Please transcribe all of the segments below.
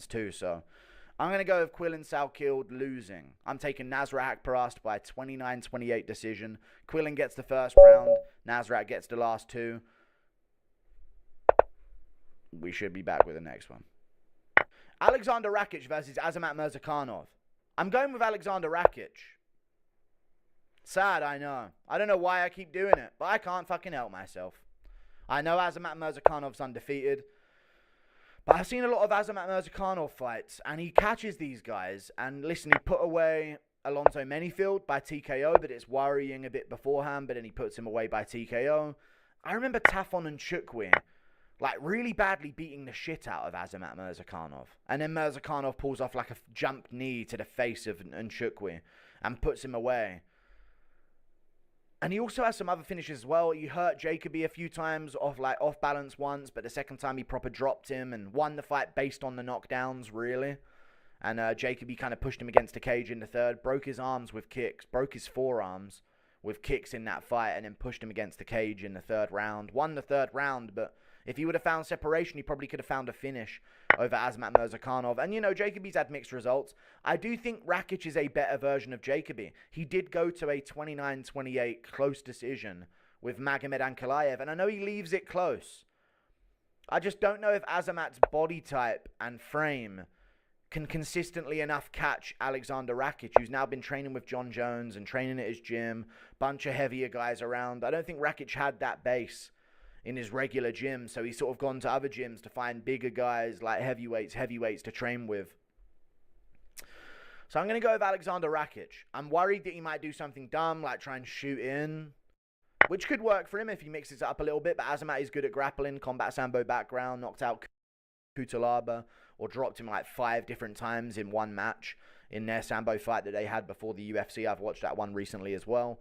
against too. So I'm going to go with Quillin Salkeld losing. I'm taking Nasrat Akparast by 29-28 decision. Quillin gets the first round. Nasrat gets the last two. We should be back with the next one. Alexander Rakic versus Azamat Murzakanov. I'm going with Alexander Rakic. Sad, I know. I don't know why I keep doing it, but I can't fucking help myself. I know Azamat Murzacanov's undefeated, but I've seen a lot of Azamat Murzakanov fights, and he catches these guys. And listen, he put away Alonzo Menifield by TKO, but it's worrying a bit beforehand, but then he puts him away by TKO. I remember Tafon and Chukwi, like, really badly beating the shit out of Azamat Murzakanov. And then Murzakanov pulls off like a jump knee to the face of Nchukwi and puts him away. And he also has some other finishes as well. He hurt Jacoby a few times off balance once, but the second time he proper dropped him and won the fight based on the knockdowns, really. And Jacoby kind of pushed him against the cage in the third, broke his arms with kicks, broke his forearms with kicks in that fight, and then pushed him against the cage in the third round. Won the third round, but if he would have found separation, he probably could have found a finish over Azamat Murzakanov. And, you know, Jacoby's had mixed results. I do think Rakic is a better version of Jacoby. He did go to a 29-28 close decision with Magomed Ankalaev, and I know he leaves it close. I just don't know if Azamat's body type and frame can consistently enough catch Alexander Rakic, who's now been training with John Jones and training at his gym, bunch of heavier guys around. I don't think Rakic had that base in his regular gym, so he's sort of gone to other gyms to find bigger guys like heavyweights to train with. So I'm going to go with Alexander Rakic. I'm worried that he might do something dumb, like try and shoot in, which could work for him if he mixes it up a little bit, but Azamat is good at grappling, combat sambo background, knocked out Kutalaba, or dropped him like 5 different times in one match in their sambo fight that they had before the UFC. I've watched that one recently as well.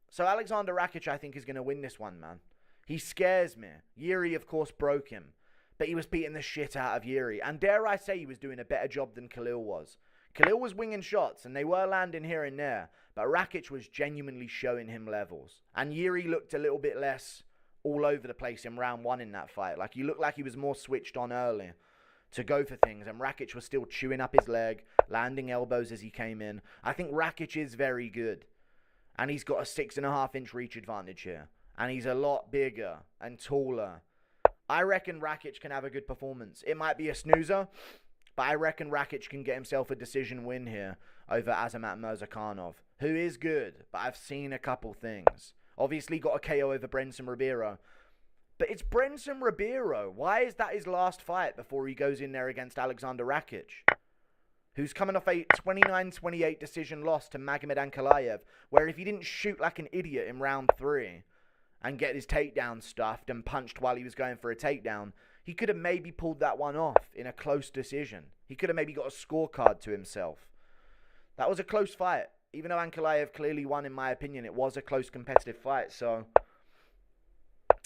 So Alexander Rakic, I think, is going to win this one, man. He scares me. Yuri, of course, broke him, but he was beating the shit out of Yuri. And dare I say he was doing a better job than Khalil was. Khalil was winging shots, and they were landing here and there, but Rakic was genuinely showing him levels. And Yuri looked a little bit less all over the place in round 1 in that fight. Like, he looked like he was more switched on early to go for things, and Rakic was still chewing up his leg, landing elbows as he came in. I think Rakic is very good. And he's got a 6.5-inch reach advantage here. And he's a lot bigger and taller. I reckon Rakic can have a good performance. It might be a snoozer, but I reckon Rakic can get himself a decision win here over Azamat Murzakanov, who is good, but I've seen a couple things. Obviously got a KO over Brenson Ribeiro. But it's Brenson Ribeiro. Why is that his last fight before he goes in there against Alexander Rakic, who's coming off a 29-28 decision loss to Magomed Ankalaev, where if he didn't shoot like an idiot in round 3 and get his takedown stuffed and punched while he was going for a takedown, he could have maybe pulled that one off in a close decision. He could have maybe got a scorecard to himself. That was a close fight. Even though Ankalaev clearly won, in my opinion, it was a close competitive fight. So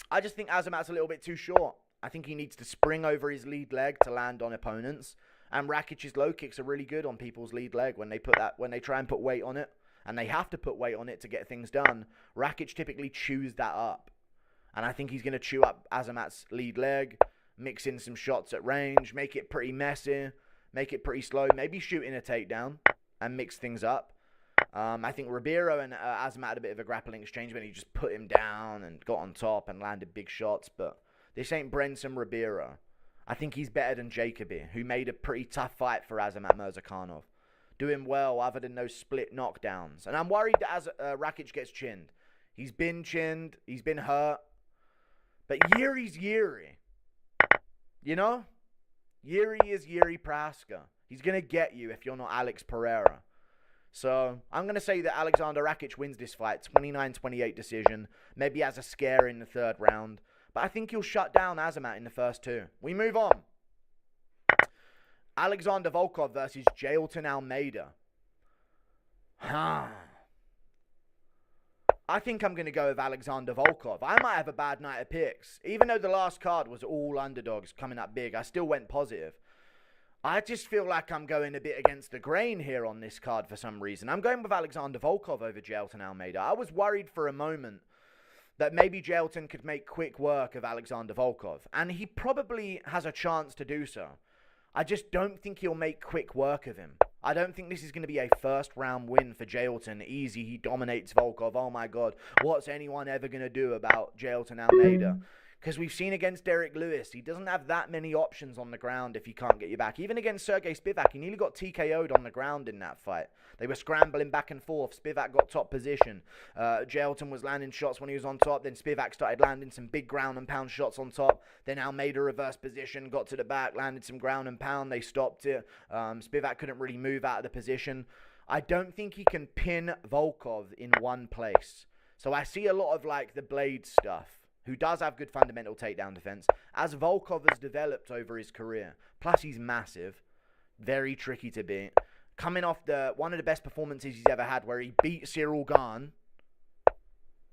I just think Azamat's a little bit too short. I think he needs to spring over his lead leg to land on opponents. And Rakic's low kicks are really good on people's lead leg when they try and put weight on it, and they have to put weight on it to get things done. Rakic typically chews that up, and I think he's going to chew up Azamat's lead leg, mix in some shots at range, make it pretty messy, make it pretty slow, maybe shoot in a takedown and mix things up. I think Ribeiro and Azamat had a bit of a grappling exchange when he just put him down and got on top and landed big shots, but this ain't Brenson Ribeiro. I think he's better than Jacoby, who made a pretty tough fight for Azamat Murzakanov, doing well other than those split knockdowns. And I'm worried that Rakic gets chinned. He's been chinned, he's been hurt, but Yuri's Yuri. You know? Yuri is Yuri Praska. He's going to get you if you're not Alex Pereira. So I'm going to say that Alexander Rakic wins this fight, 29-28 decision, maybe has a scare in the third round. But I think he'll shut down Azamat in the first 2. We move on. Alexander Volkov versus Jailton Almeida. I think I'm going to go with Alexander Volkov. I might have a bad night of picks. Even though the last card was all underdogs coming up big, I still went positive. I just feel like I'm going a bit against the grain here on this card for some reason. I'm going with Alexander Volkov over Jailton Almeida. I was worried for a moment that maybe Jailton could make quick work of Alexander Volkov. And he probably has a chance to do so. I just don't think he'll make quick work of him. I don't think this is going to be a first round win for Jailton. Easy, he dominates Volkov. Oh my god, what's anyone ever going to do about Jailton Almeida? Because we've seen against Derek Lewis, he doesn't have that many options on the ground if he can't get you back. Even against Sergey Spivak, he nearly got TKO'd on the ground in that fight. They were scrambling back and forth. Spivak got top position. Jailton was landing shots when he was on top. Then Spivak started landing some big ground and pound shots on top. Then Almeida reversed position, got to the back, landed some ground and pound. They stopped it. Spivak couldn't really move out of the position. I don't think he can pin Volkov in one place. So I see a lot of like the Blade stuff, who does have good fundamental takedown defense, as Volkov has developed over his career. Plus, he's massive. Very tricky to beat. Coming off one of the best performances he's ever had, where he beat Cyril Gane.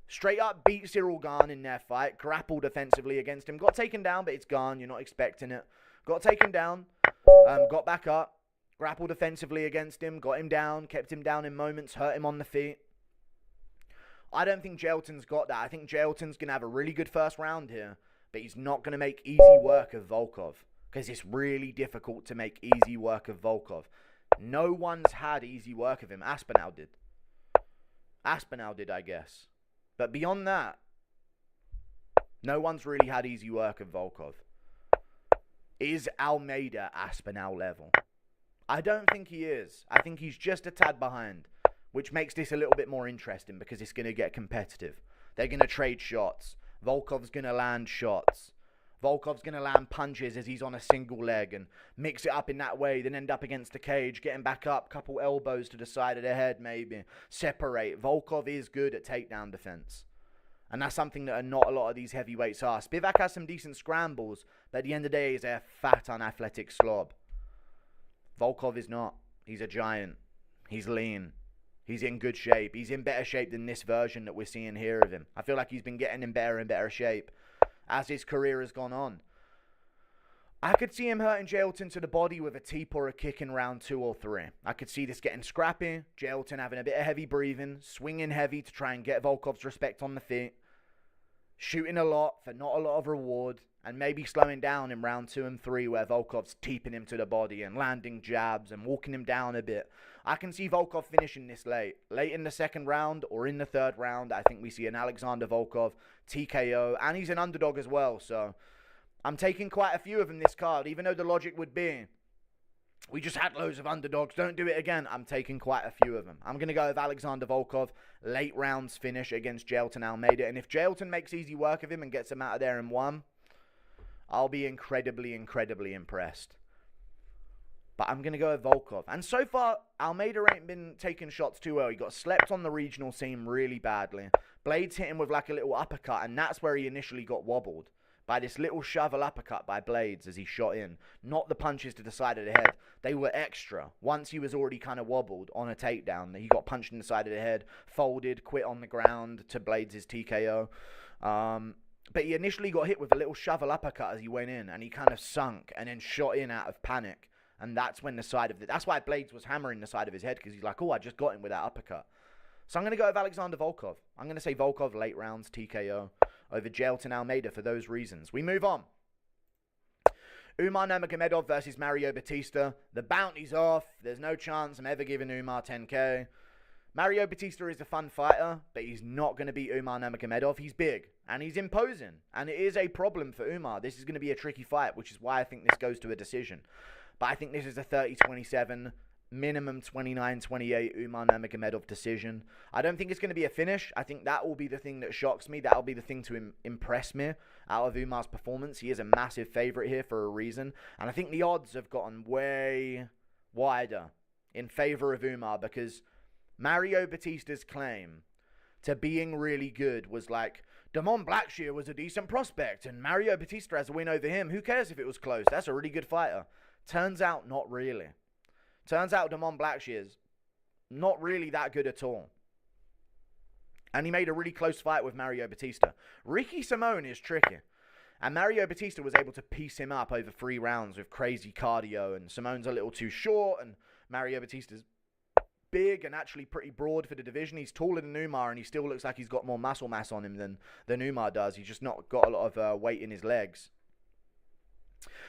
Straight up beat Cyril Gane in their fight. Grappled offensively against him. Got taken down, but it's Gane. You're not expecting it. Got taken down. Got back up. Grappled offensively against him. Got him down. Kept him down in moments. Hurt him on the feet. I don't think Jailton's got that. I think Jailton's going to have a really good first round here, but he's not going to make easy work of Volkov, because it's really difficult to make easy work of Volkov. No one's had easy work of him. Aspinall did. Aspinall did, I guess. But beyond that, no one's really had easy work of Volkov. Is Almeida Aspinall level? I don't think he is. I think he's just a tad behind, which makes this a little bit more interesting because it's going to get competitive. They're going to trade shots. Volkov's going to land shots. Volkov's going to land punches as he's on a single leg and mix it up in that way, then end up against the cage, getting back up, couple elbows to the side of the head maybe, separate. Volkov is good at takedown defense. And that's something that not a lot of these heavyweights are. Spivak has some decent scrambles, but at the end of the day, he's a fat, unathletic slob. Volkov is not. He's a giant. He's lean. He's in good shape. He's in better shape than this version that we're seeing here of him. I feel like he's been getting in better and better shape as his career has gone on. I could see him hurting Jailton to the body with a teep or a kick in round 2 or 3. I could see this getting scrappy, Jailton having a bit of heavy breathing, swinging heavy to try and get Volkov's respect on the feet, shooting a lot for not a lot of reward, and maybe slowing down in round 2 and 3 where Volkov's teeping him to the body and landing jabs and walking him down a bit. I can see Volkov finishing this late in the second round or in the third round. I think we see an Alexander Volkov TKO, and he's an underdog as well, so I'm taking quite a few of them this card, even though the logic would be we just had loads of underdogs, don't do it again. I'm taking quite a few of them. I'm going to go with Alexander Volkov, late rounds finish against Jailton Almeida, and if Jailton makes easy work of him and gets him out of there in 1, I'll be incredibly, incredibly impressed. But I'm going to go with Volkov. And so far, Almeida ain't been taking shots too well. He got slept on the regional scene really badly. Blades hit him with like a little uppercut, and that's where he initially got wobbled. By this little shovel uppercut by Blades as he shot in. Not the punches to the side of the head. They were extra. Once he was already kind of wobbled on a takedown, he got punched in the side of the head, folded, quit on the ground to Blades' TKO. But he initially got hit with a little shovel uppercut as he went in, and he kind of sunk and then shot in out of panic. And that's when that's why Blades was hammering the side of his head, because he's like, oh, I just got him with that uppercut. So I'm going to go with Alexander Volkov. I'm going to say Volkov late rounds, TKO, over Jailton Almeida for those reasons. We move on. Umar Nurmagomedov versus Mario Batista. The bounty's off. There's no chance I'm ever giving Umar 10k. Mario Batista is a fun fighter, but he's not going to beat Umar Nurmagomedov. He's big, and he's imposing, and it is a problem for Umar. This is going to be a tricky fight, which is why I think this goes to a decision. But I think this is a 30-27, minimum 29-28 Umar Nurmagomedov decision. I don't think it's going to be a finish. I think that will be the thing that shocks me. That will be the thing to impress me out of Umar's performance. He is a massive favorite here for a reason. And I think the odds have gotten way wider in favor of Umar, because Mario Batista's claim to being really good was like, Damon Blackshear was a decent prospect and Mario Batista has a win over him. Who cares if it was close? That's a really good fighter. Turns out not really. Turns out Damon Blackshear's not really that good at all. And he made a really close fight with Mario Batista. Ricky Simone is tricky. And Mario Batista was able to piece him up over 3 rounds with crazy cardio. And Simone's a little too short. And Mario Batista's big and actually pretty broad for the division. He's taller than Umar, and he still looks like he's got more muscle mass on him than Umar does. He's just not got a lot of weight in his legs.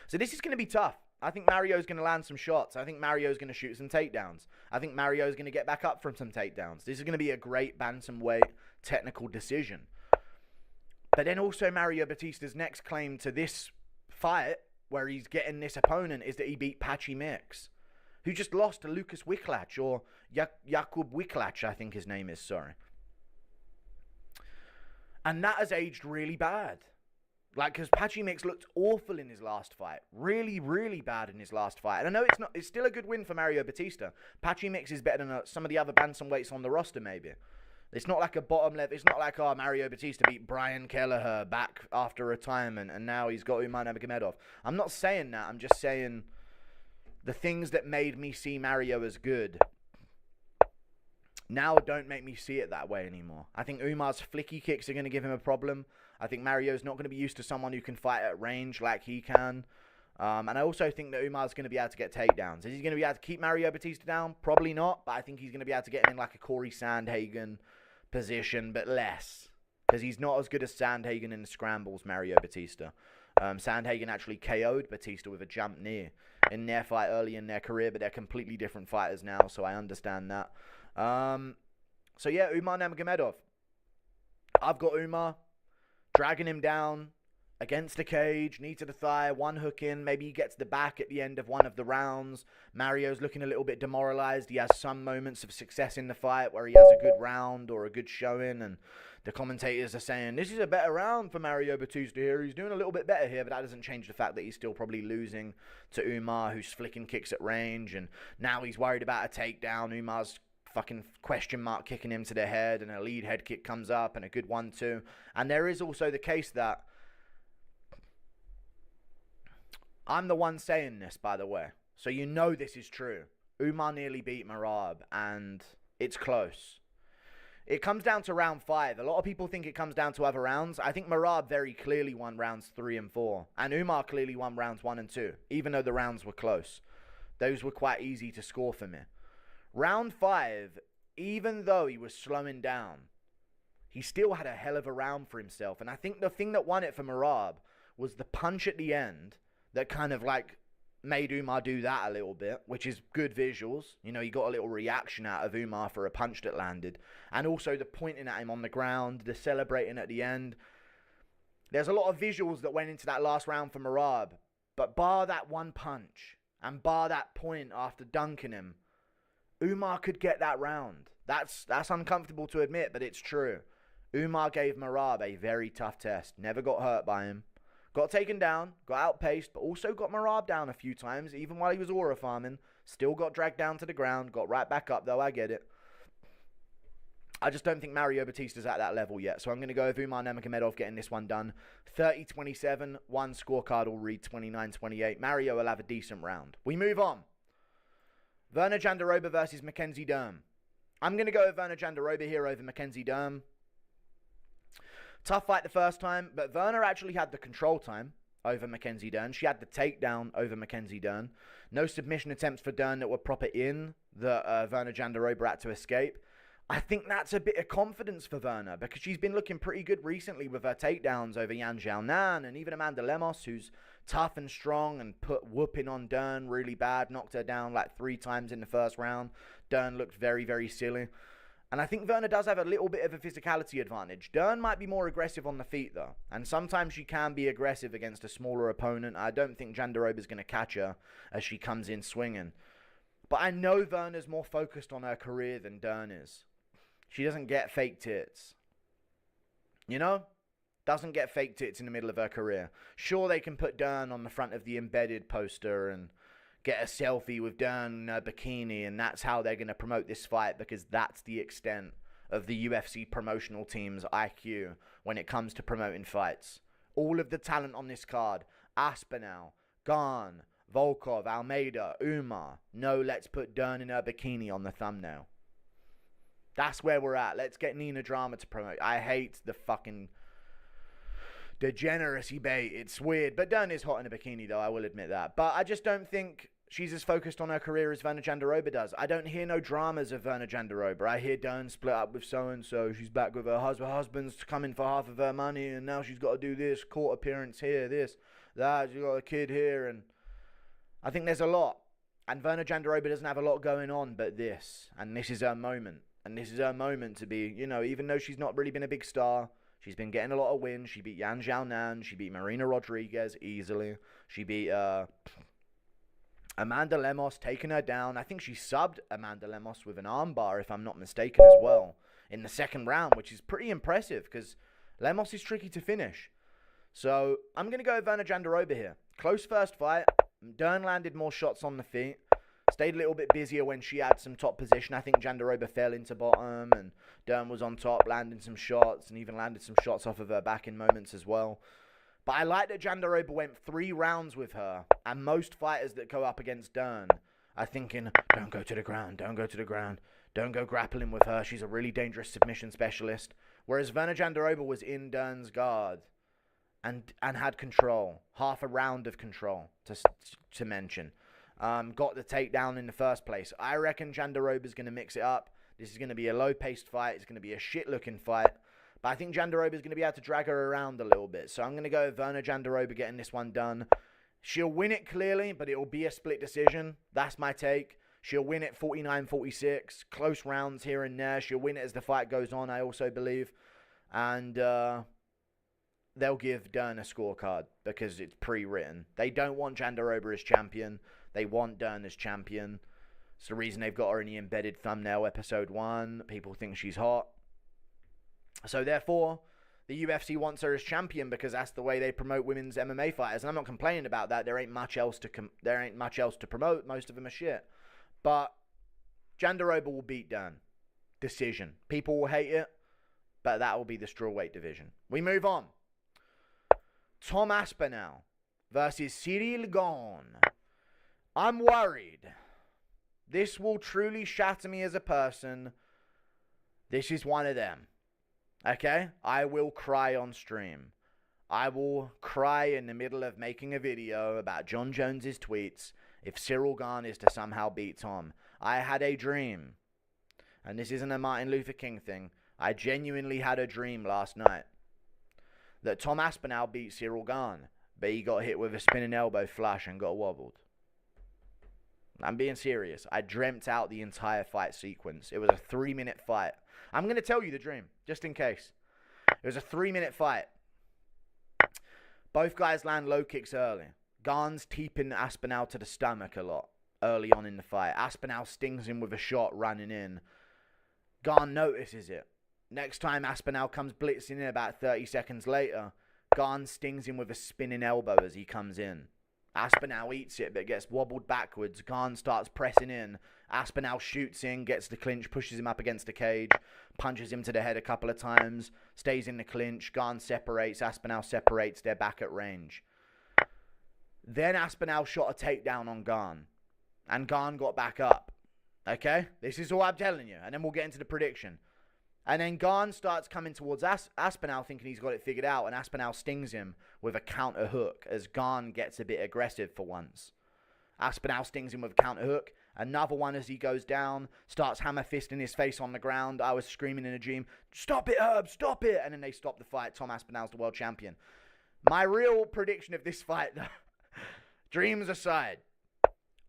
So this is going to be tough. I think Mario's going to land some shots. I think Mario's going to shoot some takedowns. I think Mario's going to get back up from some takedowns. This is going to be a great bantamweight technical decision. But then also Mario Batista's next claim to this fight, where he's getting this opponent, is that he beat Patchy Mix, who just lost to Lucas Wiklach, or Jakub Wiklach, I think his name is, sorry. And that has aged really bad. Like, because Patchy Mix looked awful in his last fight. Really, really bad in his last fight. And I know it's still a good win for Mario Batista. Patchy Mix is better than some of the other bantamweights on the roster, maybe. It's not like a bottom level. It's not like, Mario Batista beat Brian Kelleher back after retirement and now he's got Umar Nurmagomedov. I'm not saying that. I'm just saying the things that made me see Mario as good now don't make me see it that way anymore. I think Umar's flicky kicks are going to give him a problem. I think Mario's not going to be used to someone who can fight at range like he can. And I also think that Umar's going to be able to get takedowns. Is he going to be able to keep Mario Batista down? Probably not, but I think he's going to be able to get him in like a Corey Sandhagen position, but less. Because he's not as good as Sandhagen in the scrambles, Mario Batista. Sandhagen actually KO'd Batista with a jump knee in their fight early in their career, but they're completely different fighters now, so I understand that. So yeah, Umar Nurmagomedov. I've got Umar dragging him down against the cage, knee to the thigh, one hook in. Maybe he gets the back at the end of one of the rounds. Mario's looking a little bit demoralized. He has some moments of success in the fight where he has a good round or a good showing, and the commentators are saying, this is a better round for Mario Batista here. He's doing a little bit better here, but that doesn't change the fact that he's still probably losing to Umar, who's flicking kicks at range, and now he's worried about a takedown. Umar's fucking question mark kicking him to the head, and a lead head kick comes up, and a good 1-2. And there is also the case that I'm the one saying this, by the way, so you know this is true. Umar nearly beat Merab, and it's close. It comes down to round 5. A lot of people think it comes down to other rounds. I think Merab very clearly won rounds 3 and 4, and Umar clearly won rounds 1 and 2, even though the rounds were close. Those were quite easy to score for me. Round 5, even though he was slowing down, he still had a hell of a round for himself. And I think the thing that won it for Merab was the punch at the end that kind of like made Umar do that a little bit, which is good visuals. You know, you got a little reaction out of Umar for a punch that landed. And also the pointing at him on the ground, the celebrating at the end. There's a lot of visuals that went into that last round for Merab. But bar that one punch and bar that point after dunking him, Umar could get that round. That's uncomfortable to admit, but it's true. Umar gave Merab a very tough test. Never got hurt by him. Got taken down, got outpaced, but also got Merab down a few times, even while he was aura farming. Still got dragged down to the ground, got right back up, though, I get it. I just don't think Mario Batista's at that level yet, so I'm going to go with Umar Nurmagomedov getting this one done. 30-27, one scorecard will read 29-28. Mario will have a decent round. We move on. Werner Jandiroba versus Mackenzie Dern. I'm going to go with Werner Jandiroba here over Mackenzie Dern. Tough fight the first time, but Werner actually had the control time over Mackenzie Dern. She had the takedown over Mackenzie Dern. No submission attempts for Dern that were proper in that Werner Jandiroba had to escape. I think that's a bit of confidence for Werner because she's been looking pretty good recently with her takedowns over Yan Xiaonan and even Amanda Lemos, who's tough and strong and put whooping on Dern really bad. Knocked her down like 3 times in the first round. Dern looked very, very silly. And I think Werner does have a little bit of a physicality advantage. Dern might be more aggressive on the feet, though. And sometimes she can be aggressive against a smaller opponent. I don't think Jandiroba's going to catch her as she comes in swinging. But I know Werner's more focused on her career than Dern is. She doesn't get fake tits. You know? Doesn't get fake tits in the middle of her career. Sure, they can put Dern on the front of the embedded poster and get a selfie with Dern in a bikini, and that's how they're going to promote this fight because that's the extent of the UFC promotional team's IQ when it comes to promoting fights. All of the talent on this card, Aspinall, Gane, Volkov, Almeida, Umar. No, let's put Dern in her bikini on the thumbnail. That's where we're at. Let's get Nina Drama to promote. I hate the fucking degeneracy bait. It's weird. But Dern is hot in a bikini, though. I will admit that. But I just don't think she's as focused on her career as Werner Jandiroba does. I don't hear no dramas of Werner Jandiroba. I hear Dern split up with so-and-so. She's back with her husband. Her husband's coming for half of her money, and now she's got to do this. Court appearance here, this, that. She's got a kid here, and I think there's a lot. And Verna Jandiroba doesn't have a lot going on but this. And this is her moment. And this is her moment to be, you know, even though she's not really been a big star, she's been getting a lot of wins. She beat Yan Xiaonan. She beat Marina Rodriguez easily. She beat Amanda Lemos, taking her down. I think she subbed Amanda Lemos with an armbar, if I'm not mistaken, as well, in the second round, which is pretty impressive because Lemos is tricky to finish. So I'm going to go with Verna Jandiroba here. Close first fight. Dern landed more shots on the feet. Stayed a little bit busier when she had some top position. I think Jandiroba fell into bottom and Dern was on top, landing some shots and even landed some shots off of her back in moments as well. But I like that Jandiroba went 3 rounds with her. And most fighters that go up against Dern are thinking, don't go to the ground, don't go to the ground. Don't go grappling with her. She's a really dangerous submission specialist. Whereas Verna Jandiroba was in Dern's guard and had control. Half a round of control, to mention. Got the takedown in the first place. I reckon Jandiroba's going to mix it up. This is going to be a low-paced fight. It's going to be a shit-looking fight. But I think Jandiroba's going to be able to drag her around a little bit. So I'm going to go with Verna Jandiroba getting this one done. She'll win it clearly, but it will be a split decision. That's my take. She'll win it 49-46. Close rounds here and there. She'll win it as the fight goes on, I also believe. And they'll give Dern a scorecard because it's pre-written. They don't want Jandiroba as champion. They want Dern as champion. It's the reason they've got her in the embedded thumbnail episode 1. People think she's hot. So therefore, the UFC wants her as champion because that's the way they promote women's MMA fighters. And I'm not complaining about that. There ain't much else to promote. Most of them are shit. But Jandiroba will beat Dern. Decision. People will hate it, but that will be the strawweight division. We move on. Tom Aspinall versus Cyril Gane. I'm worried. This will truly shatter me as a person. This is one of them. Okay? I will cry on stream. I will cry in the middle of making a video about John Jones's tweets if Cyril Gane is to somehow beat Tom. I had a dream. And this isn't a Martin Luther King thing. I genuinely had a dream last night that Tom Aspinall beat Cyril Gane, but he got hit with a spinning elbow flush and got wobbled. I'm being serious. I dreamt out the entire fight sequence. It was a 3-minute fight. I'm going to tell you the dream, just in case. It was a 3-minute fight. Both guys land low kicks early. Gane's teeping Aspinall to the stomach a lot early on in the fight. Aspinall stings him with a shot running in. Gane notices it. Next time Aspinall comes blitzing in about 30 seconds later, Gane stings him with a spinning elbow as he comes in. Aspinall eats it but gets wobbled backwards. Gane starts pressing in. Aspinall shoots in, gets the clinch, pushes him up against the cage, punches him to the head a couple of times, stays in the clinch. Gane separates, Aspinall separates, they're back at range. Then Aspinall shot a takedown on Gane, and Gane got back up. Okay? This is all I'm telling you, and then we'll get into the prediction. And then Gane starts coming towards Aspinall thinking he's got it figured out, and Aspinall stings him with a counter hook as Gane gets a bit aggressive for once. Aspinall stings him with a counter hook. Another one as he goes down, starts hammer fisting his face on the ground. I was screaming in a dream, stop it, Herb, stop it. And then they stop the fight. Tom Aspinall's the world champion. My real prediction of this fight, dreams aside,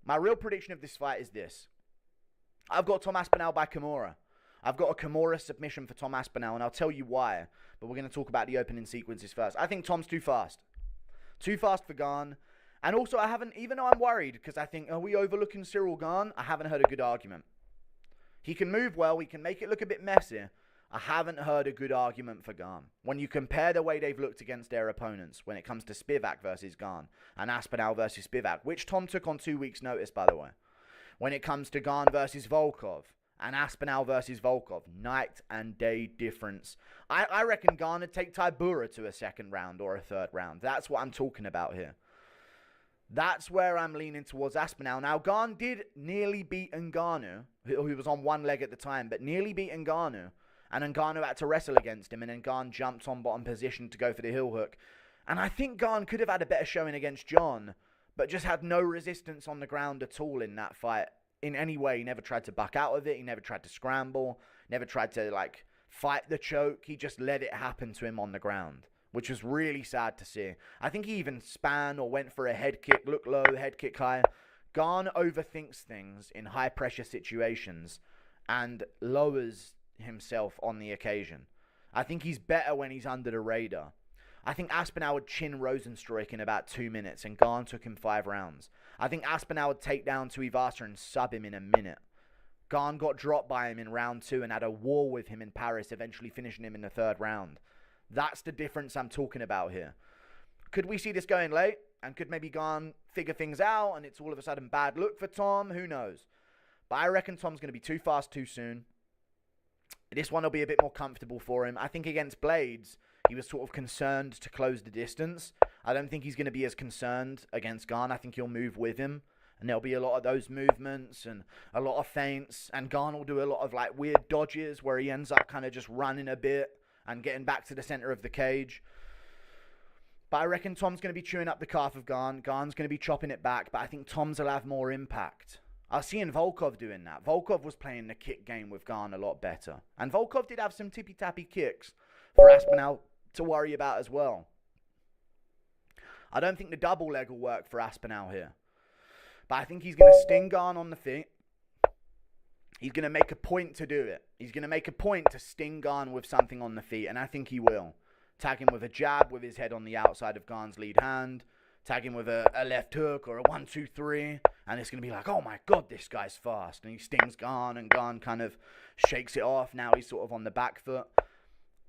my real prediction of this fight is this. I've got Tom Aspinall by Kimura. I've got a Kimura submission for Tom Aspinall, and I'll tell you why. But we're going to talk about the opening sequences first. I think Tom's too fast. Too fast for Gane. And also, I haven't, even though I'm worried, because I think, are we overlooking Cyril Gane? I haven't heard a good argument. He can move well. He can make it look a bit messy. I haven't heard a good argument for Gane. When you compare the way they've looked against their opponents, when it comes to Spivak versus Gane, and Aspinall versus Spivak, which Tom took on 2 weeks' notice, by the way. When it comes to Gane versus Volkov, and Aspinall versus Volkov, night and day difference. I reckon Gane would take Tybura to a second round or a third round. That's what I'm talking about here. That's where I'm leaning towards Aspinall. Now, Gane did nearly beat Ngannou, who was on one leg at the time, but nearly beat Ngannou. And Ngannou had to wrestle against him, and then Gane jumped on bottom position to go for the heel hook. And I think Gane could have had a better showing against John, but just had no resistance on the ground at all in that fight. In any way, he never tried to buck out of it. He never tried to scramble. Never tried to, fight the choke. He just let it happen to him on the ground. which was really sad to see. I think he even span or went for a head kick, look low, head kick high. Gane overthinks things in high pressure situations and lowers himself on the occasion. I think he's better when he's under the radar. I think Aspinall would chin Rosenstruik in about 2 minutes and Gane took him 5 rounds. I think Aspinall would take down Tuivasa and sub him in a minute. Gane got dropped by him in round 2 and had a war with him in Paris, eventually finishing him in the 3rd round. That's the difference I'm talking about here. Could we see this going late? And could maybe Gane figure things out and it's all of a sudden bad look for Tom? Who knows? But I reckon Tom's going to be too fast too soon. This one will be a bit more comfortable for him. I think against Blades, he was sort of concerned to close the distance. I don't think he's going to be as concerned against Gane. I think he'll move with him. And there'll be a lot of those movements and a lot of feints. And Gane will do a lot of like weird dodges where he ends up kind of just running a bit and getting back to the center of the cage. But I reckon Tom's going to be chewing up the calf of Gane. Gane's going to be chopping it back. But I think Tom's will have more impact. I was seeing Volkov doing that. Volkov was playing the kick game with Gane a lot better. And Volkov did have some tippy-tappy kicks for Aspinall to worry about as well. I don't think the double leg will work for Aspinall here. But I think he's going to sting Gane on the feet. He's going to make a point to do it. He's going to make a point to sting Gane with something on the feet. And I think he will. Tag him with a jab with his head on the outside of Gane's lead hand. Tag him with a left hook or a 1-2-3. And it's going to be like, oh my God, this guy's fast. And he stings Gane and Gane kind of shakes it off. Now he's sort of on the back foot.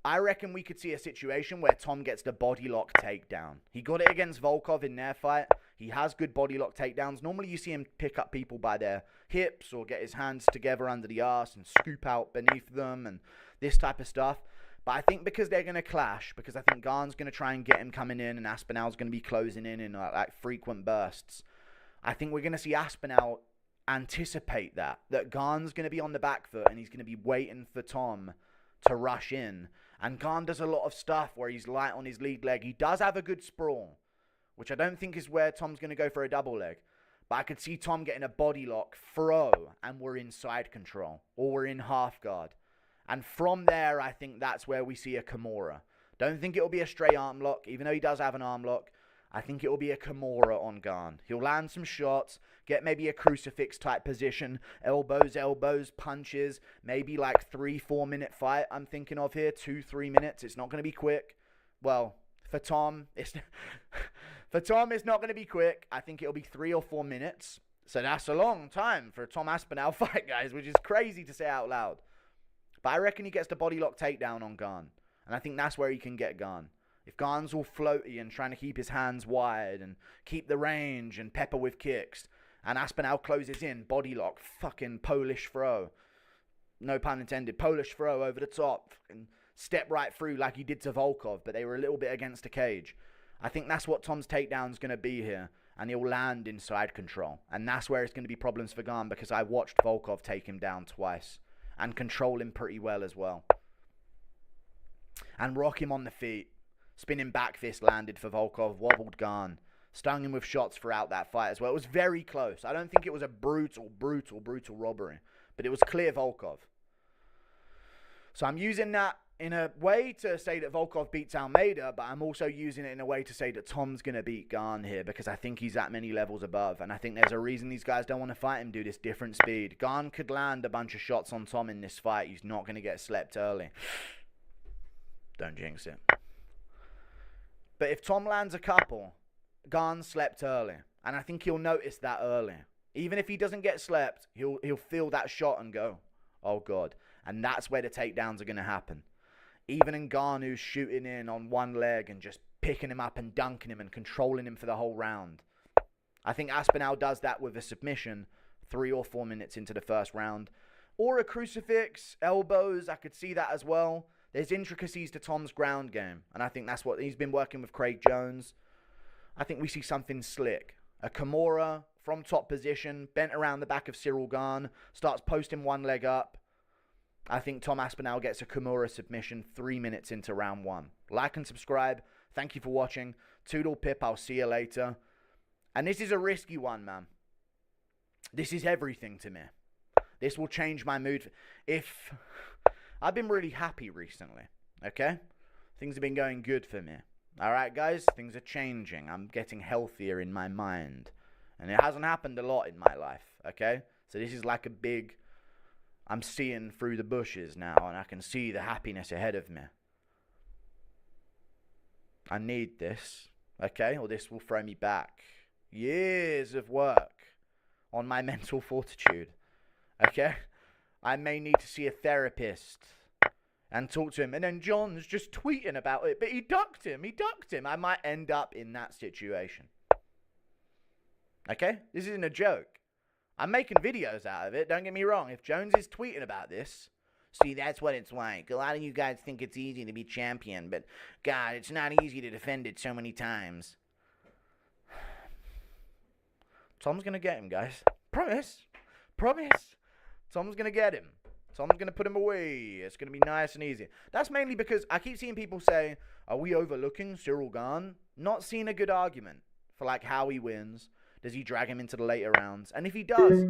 I reckon we could see a situation where Tom gets the body lock takedown. He got it against Volkov in their fight. He has good body lock takedowns. Normally you see him pick up people by their hips or get his hands together under the arse and scoop out beneath them and this type of stuff. But I think because they're going to clash, because I think Gane's going to try and get him coming in and Aspinall's going to be closing in like frequent bursts, I think we're going to see Aspinall anticipate that Gane's going to be on the back foot and he's going to be waiting for Tom to rush in. And Gane does a lot of stuff where he's light on his lead leg. He does have a good sprawl, which I don't think is where Tom's going to go for a double leg. But I could see Tom getting a body lock, throw, and we're in side control. Or we're in half guard. And from there, I think that's where we see a Kimura. Don't think it'll be a straight arm lock, even though he does have an arm lock. I think it'll be a Kimura on Gane. He'll land some shots, get maybe a crucifix type position, elbows, punches, maybe like 3-4 minute fight I'm thinking of here, 2-3 minutes. It's not going to be quick. Well, for Tom, it's not going to be quick. I think it'll be 3 or 4 minutes. So that's a long time for a Tom Aspinall fight, guys, which is crazy to say out loud. But I reckon he gets the body lock takedown on Gane. And I think that's where he can get Gane. If Gane's all floaty and trying to keep his hands wide and keep the range and pepper with kicks, and Aspinall closes in, body lock, fucking Polish throw. No pun intended. Polish throw over the top and step right through like he did to Volkov, but they were a little bit against the cage. I think that's what Tom's takedown's going to be here. And he'll land in side control. And that's where it's going to be problems for Gane because I watched Volkov take him down twice. And control him pretty well as well. And rock him on the feet. Spinning back fist landed for Volkov. Wobbled Gane. Stung him with shots throughout that fight as well. It was very close. I don't think it was a brutal robbery. But it was clear Volkov. So I'm using that in a way to say that Volkov beats Almeida, but I'm also using it in a way to say that Tom's going to beat Gane here because I think he's that many levels above. And I think there's a reason these guys don't want to fight him due to this different speed. Gane could land a bunch of shots on Tom in this fight. He's not going to get slept early. Don't jinx it. But if Tom lands a couple, Gane slept early. And I think he'll notice that early. Even if he doesn't get slept, he'll feel that shot and go, oh God. And that's where the takedowns are going to happen. Even in Gane, who's shooting in on one leg and just picking him up and dunking him and controlling him for the whole round. I think Aspinall does that with a submission 3 or 4 minutes into the first round. Or a crucifix, elbows, I could see that as well. There's intricacies to Tom's ground game. And I think that's what he's been working with Craig Jones. I think we see something slick. A Kimura from top position, bent around the back of Cyril Gane, starts posting one leg up. I think Tom Aspinall gets a Kimura submission 3 minutes into round 1. Like and subscribe. Thank you for watching. Toodle pip. I'll see you later. And this is a risky one, man. This is everything to me. This will change my mood. I've been really happy recently, okay? Things have been going good for me. Alright, guys? Things are changing. I'm getting healthier in my mind. And it hasn't happened a lot in my life, okay? So this is like a big... I'm seeing through the bushes now, and I can see the happiness ahead of me. I need this, okay? Or this will throw me back. Years of work on my mental fortitude, okay? I may need to see a therapist and talk to him. And then John's just tweeting about it, but he ducked him. I might end up in that situation. Okay? This isn't a joke. I'm making videos out of it, don't get me wrong. If Jones is tweeting about this, see, that's what it's like. A lot of you guys think it's easy to be champion, but God, it's not easy to defend it so many times. Tom's gonna get him, guys. Promise. Tom's gonna get him. Tom's gonna put him away. It's gonna be nice and easy. That's mainly because I keep seeing people say, are we overlooking Cyril Gane? Not seeing a good argument for like how he wins. Does he drag him into the later rounds? And if he does,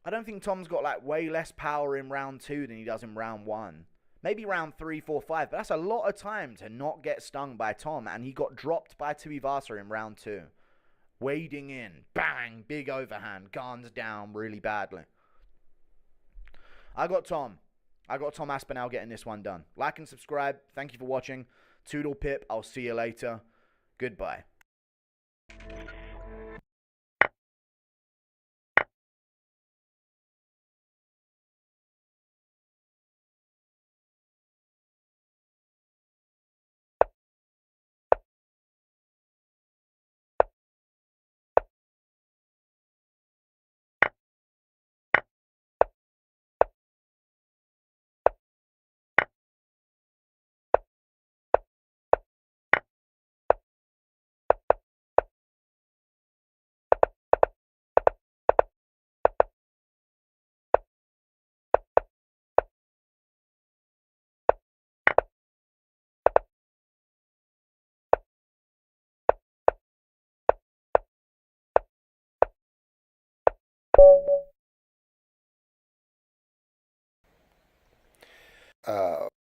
I don't think Tom's got like way less power in round 2 than he does in round 1. Maybe round 3, 4, 5. But that's a lot of time to not get stung by Tom. And he got dropped by Tuivasa in round 2. Wading in. Bang. Big overhand. Gane's down really badly. I got Tom Aspinall getting this one done. Like and subscribe. Thank you for watching. Toodle pip. I'll see you later. Goodbye.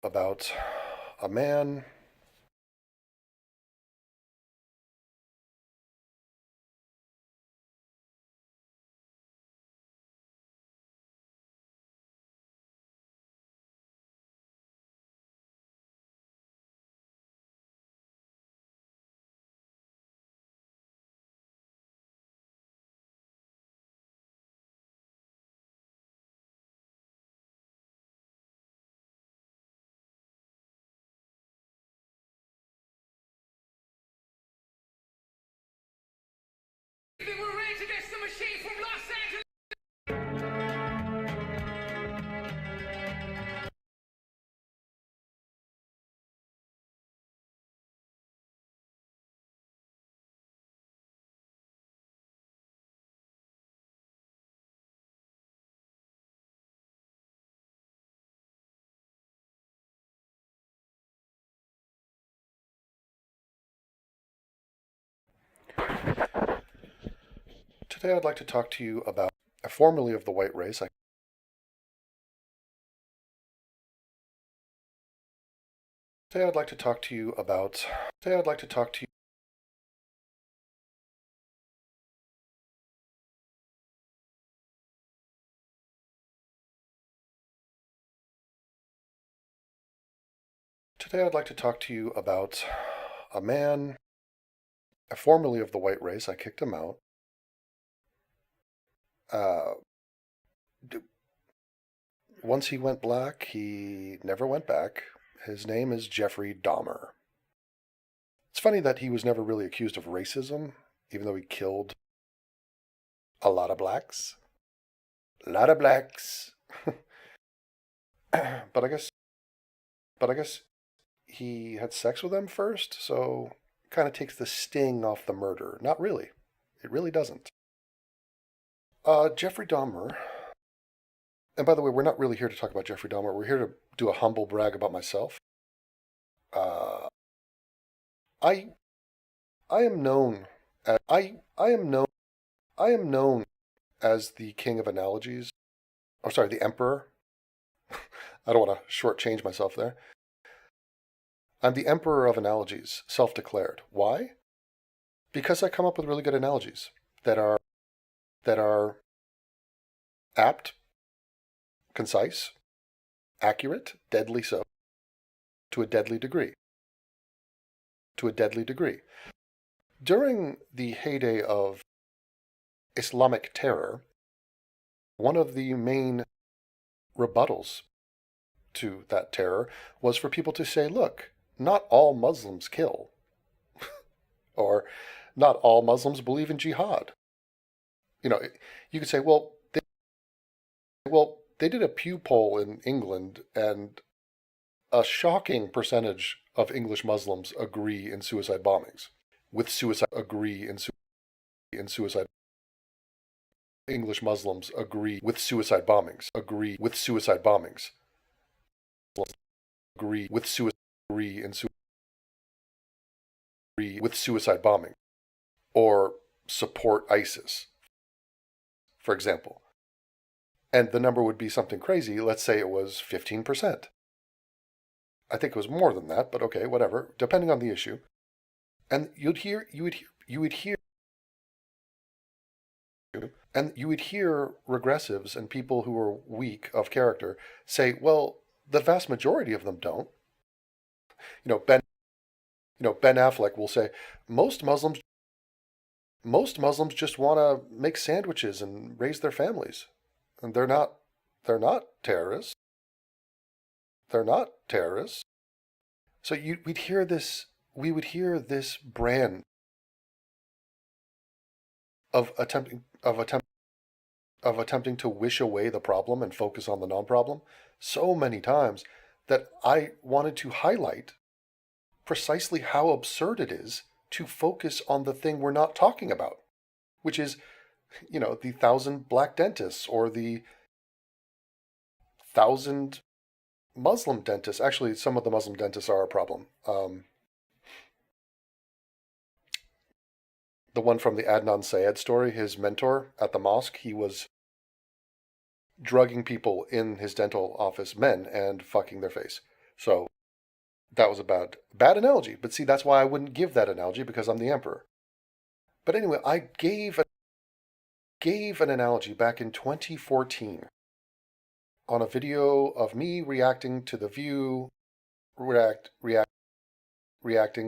About a man. We're Rage Against the Machine from Los Angeles. Today I'd like to talk to you about, formerly of the white race. Today I'd like to talk to you about, today I'd like to talk to you Today I'd like to talk to you about a man, formerly of the white race. I kicked him out. Once he went black, he never went back. His name is Jeffrey Dahmer. It's funny that he was never really accused of racism, even though he killed a lot of blacks. A lot of blacks. But I guess he had sex with them first, so it kind of takes the sting off the murder. Not really. It really doesn't. Jeffrey Dahmer. And by the way, we're not really here to talk about Jeffrey Dahmer. We're here to do a humble brag about myself. I am known as I am known as the king of analogies. Oh, sorry, the emperor. I don't want to shortchange myself there. I'm the emperor of analogies, self-declared. Why? Because I come up with really good analogies that are apt, concise, accurate, deadly so, to a deadly degree. To a deadly degree. During the heyday of Islamic terror, one of the main rebuttals to that terror was for people to say, look, not all Muslims kill, or not all Muslims believe in jihad. You know, you could say, well, they did a Pew poll in England, and a shocking percentage of English Muslims agree in suicide bombings. English Muslims agree with suicide bombings. Agree with suicide bombings. Agree with suicide bombing, or support ISIS, for example. And the number would be something crazy. Let's say it was 15%. I think it was more than that, but okay, whatever, depending on the issue. And you would hear regressives and people who are weak of character say, well, the vast majority of them don't. Ben Affleck will say, most Muslims just want to make sandwiches and raise their families. And they're not terrorists. They're not terrorists. So we would hear this brand of attempting to wish away the problem and focus on the non-problem so many times that I wanted to highlight precisely how absurd it is to focus on the thing we're not talking about, which is, the 1,000 black dentists or the 1,000 Muslim dentists. Actually, some of the Muslim dentists are a problem. The one from the Adnan Syed story, his mentor at the mosque, he was drugging people in his dental office, men, and fucking their face. So that was a bad analogy. But see, that's why I wouldn't give that analogy, because I'm the emperor. But anyway, I gave an analogy back in 2014 on a video of me reacting to The View, reacting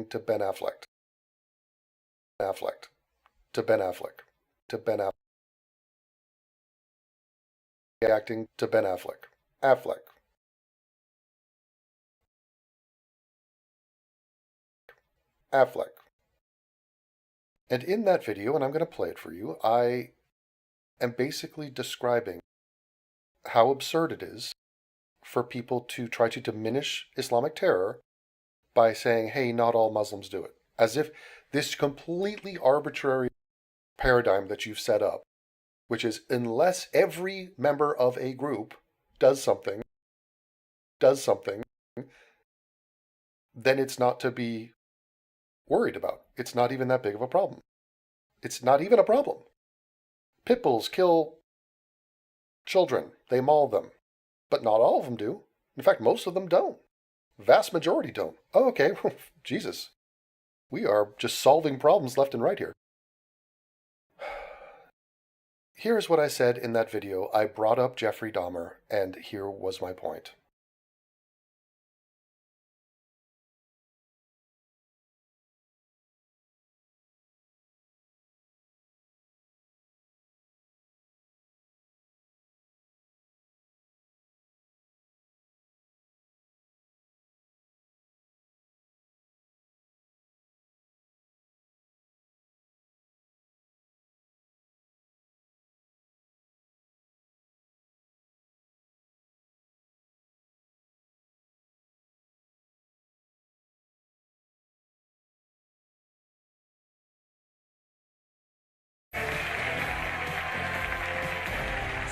to Ben Affleck. Reacting to Ben Affleck. And in that video, and I'm going to play it for you, I am basically describing how absurd it is for people to try to diminish Islamic terror by saying, hey, not all Muslims do it. As if this completely arbitrary paradigm that you've set up, which is unless every member of a group does something, then it's not to be worried about. It's not even that big of a problem. It's not even a problem. Pit bulls kill children. They maul them. But not all of them do. In fact, most of them don't. Vast majority don't. Oh, okay. Jesus. We are just solving problems left and right here. Here's what I said in that video. I brought up Jeffrey Dahmer, and here was my point.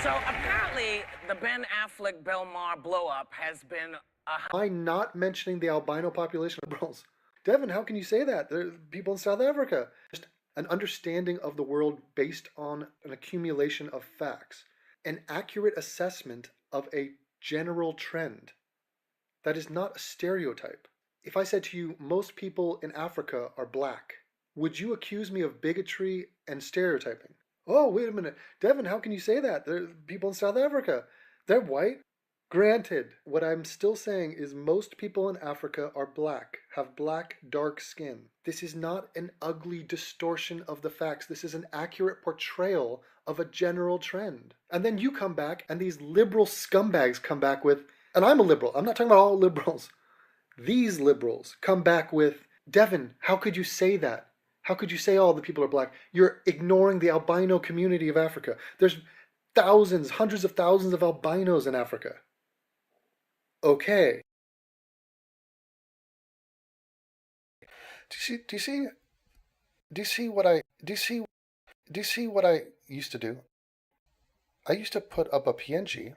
So apparently, the Ben Affleck Belmar blow-up has been a... I'm not mentioning the albino population of liberals. Devin, how can you say that? There are people in South Africa. Just an understanding of the world based on an accumulation of facts. An accurate assessment of a general trend. That is not a stereotype. If I said to you, most people in Africa are black, would you accuse me of bigotry and stereotyping? Oh, wait a minute. Devin, how can you say that? There are people in South Africa. They're white. Granted, what I'm still saying is most people in Africa are black, have black, dark skin. This is not an ugly distortion of the facts. This is an accurate portrayal of a general trend. And then you come back, and these liberal scumbags come back with, and I'm a liberal. I'm not talking about all liberals. These liberals come back with, Devin, how could you say that? How could you say all the people are black? You're ignoring the albino community of Africa. There's thousands, hundreds of thousands of albinos in Africa. Okay. Do you see what I used to do? I used to put up a PNG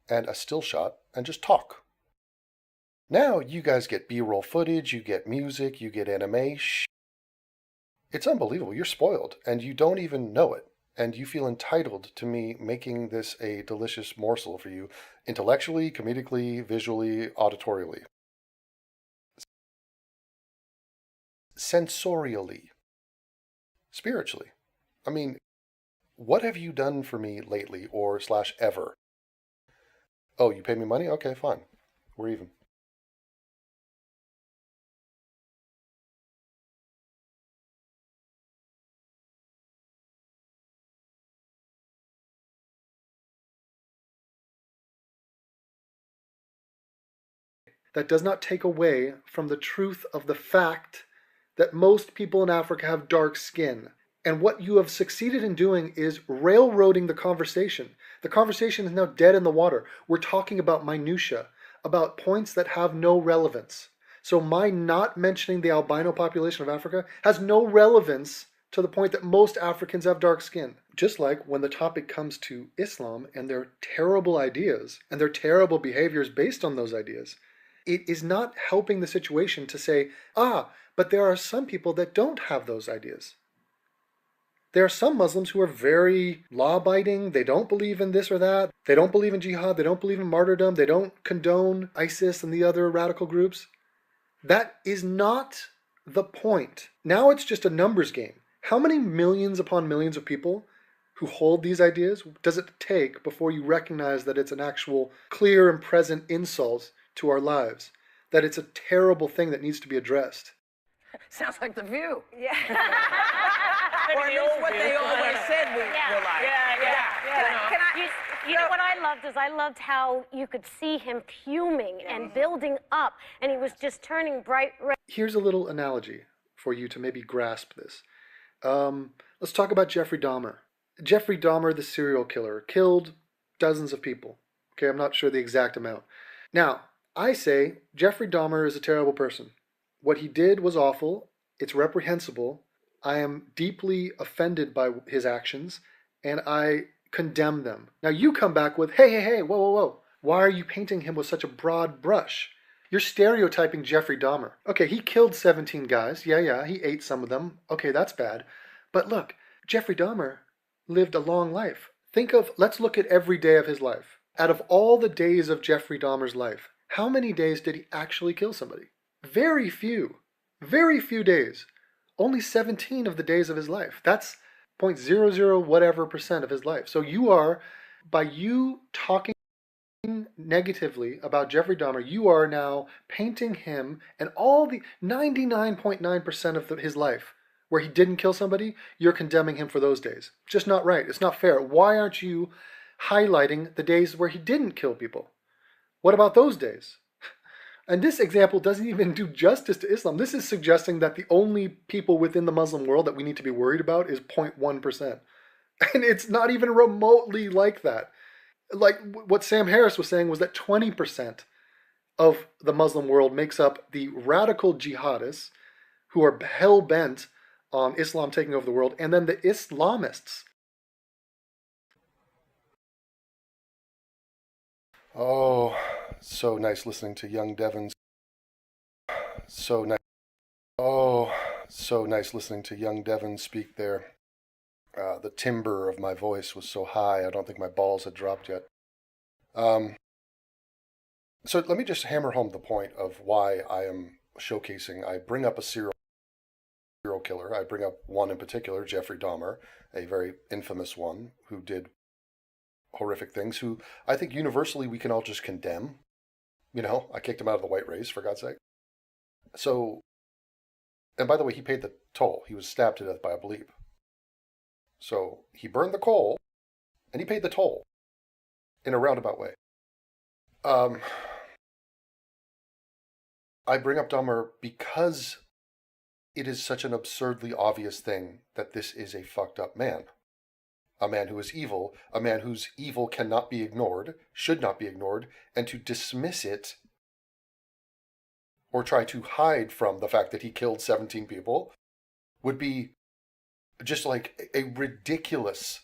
and a still shot and just talk. Now you guys get B-roll footage, you get music, you get anime. It's unbelievable. You're spoiled, and you don't even know it. And you feel entitled to me making this a delicious morsel for you, intellectually, comedically, visually, auditorially. Sensorially. Spiritually. I mean, what have you done for me lately or / ever? Oh, you pay me money? Okay, fine. We're even. That does not take away from the truth of the fact that most people in Africa have dark skin. And what you have succeeded in doing is railroading the conversation. The conversation is now dead in the water. We're talking about minutia, about points that have no relevance. So my not mentioning the albino population of Africa has no relevance to the point that most Africans have dark skin. Just like when the topic comes to Islam and their terrible ideas and their terrible behaviors based on those ideas, it is not helping the situation to say, but there are some people that don't have those ideas. There are some Muslims who are very law-abiding. They don't believe in this or that. They don't believe in jihad. They don't believe in martyrdom. They don't condone ISIS and the other radical groups. That is not the point. Now it's just a numbers game. How many millions upon millions of people who hold these ideas does it take before you recognize that it's an actual clear and present insult to our lives? That it's a terrible thing that needs to be addressed? Sounds like The View. Yeah. Or at least what they always said we were like. You know what I loved is I loved how you could see him fuming and building up, and he was just turning bright red. Here's a little analogy for you to maybe grasp this. Let's talk about Jeffrey Dahmer. Jeffrey Dahmer, the serial killer, killed dozens of people. Okay, I'm not sure the exact amount. Now, I say Jeffrey Dahmer is a terrible person. What he did was awful. It's reprehensible. I am deeply offended by his actions, and I condemn them. Now you come back with, hey, whoa. Why are you painting him with such a broad brush? You're stereotyping Jeffrey Dahmer. Okay, he killed 17 guys. Yeah, he ate some of them. Okay, that's bad. But look, Jeffrey Dahmer lived a long life. Let's look at every day of his life. Out of all the days of Jeffrey Dahmer's life, how many days did he actually kill somebody? Very few. Very few days. Only 17 of the days of his life. That's 0.00 whatever % of his life. So by you talking negatively about Jeffrey Dahmer, you are now painting him and all the 99.9% of his life where he didn't kill somebody, you're condemning him for those days. Just not right. It's not fair. Why aren't you highlighting the days where he didn't kill people? What about those days? And this example doesn't even do justice to Islam. This is suggesting that the only people within the Muslim world that we need to be worried about is 0.1%. And it's not even remotely like that. Like what Sam Harris was saying was that 20% of the Muslim world makes up the radical jihadists who are hell-bent on Islam taking over the world, and then the Islamists. Oh, so nice listening to young Devin's. So nice. Oh, so nice listening to young Devin speak there. The timbre of my voice was so high, I don't think my balls had dropped yet. So let me just hammer home the point of why I am showcasing. I bring up a serial killer. I bring up one in particular, Jeffrey Dahmer, a very infamous one who did horrific things, who I think universally we can all just condemn. You know, I kicked him out of the white race, for God's sake. So, and by the way, he paid the toll. He was stabbed to death by a bleep. So he burned the coal, and he paid the toll in a roundabout way. I bring up Dahmer because it is such an absurdly obvious thing that this is a fucked up man. A man who is evil, a man whose evil cannot be ignored, should not be ignored, and to dismiss it or try to hide from the fact that he killed 17 people would be just like a ridiculous,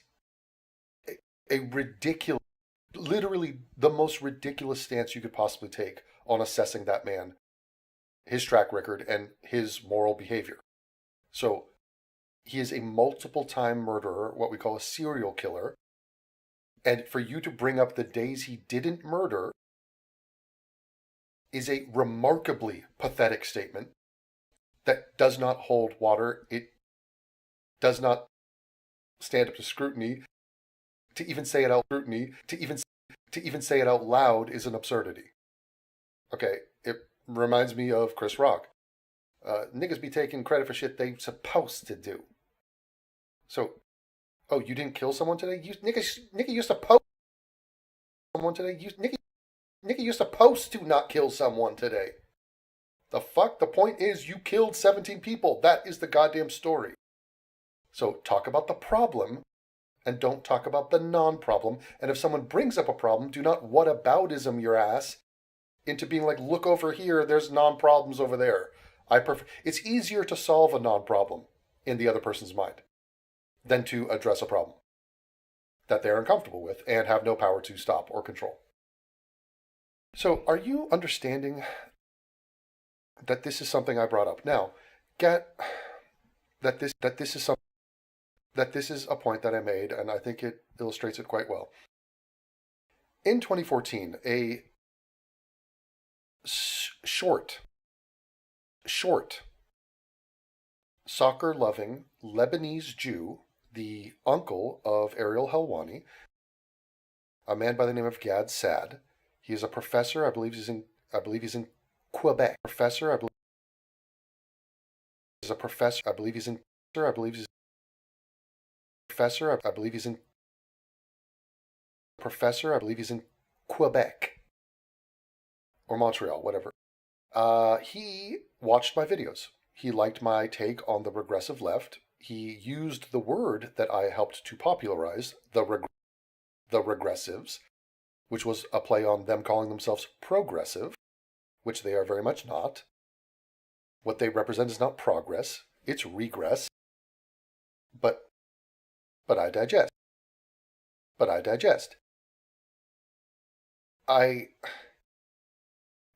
literally the most ridiculous stance you could possibly take on assessing that man, his track record, and his moral behavior. So he is a multiple-time murderer, what we call a serial killer. And for you to bring up the days he didn't murder is a remarkably pathetic statement that does not hold water. It does not stand up to scrutiny. To even say it out loud is an absurdity. Okay, it reminds me of Chris Rock. Niggas be taking credit for shit they supposed to do. So, oh, you didn't kill someone today? Nigga used to post someone today? Nigga you're supposed to not kill someone today. The fuck? The point is you killed 17 people. That is the goddamn story. So talk about the problem and don't talk about the non-problem. And if someone brings up a problem, do not whataboutism your ass into being like, look over here, there's non-problems over there. It's easier to solve a non-problem in the other person's mind than to address a problem that they're uncomfortable with and have no power to stop or control. So are you understanding that this is something I brought up? Now, get that this is a point that I made, and I think it illustrates it quite well. In 2014, a short, soccer-loving Lebanese Jew, the uncle of Ariel Helwani, a man by the name of Gad Saad. He is a professor. I believe he's in Quebec. Professor. I believe he's a professor. I believe he's in. I believe he's professor. I believe he's in. Professor. I believe he's in Quebec or Montreal, whatever. He watched my videos. He liked my take on the regressive left. He used the word that I helped to popularize, the regressives, which was a play on them calling themselves progressive, which they are very much not. What they represent is not progress, it's regress. But I digest.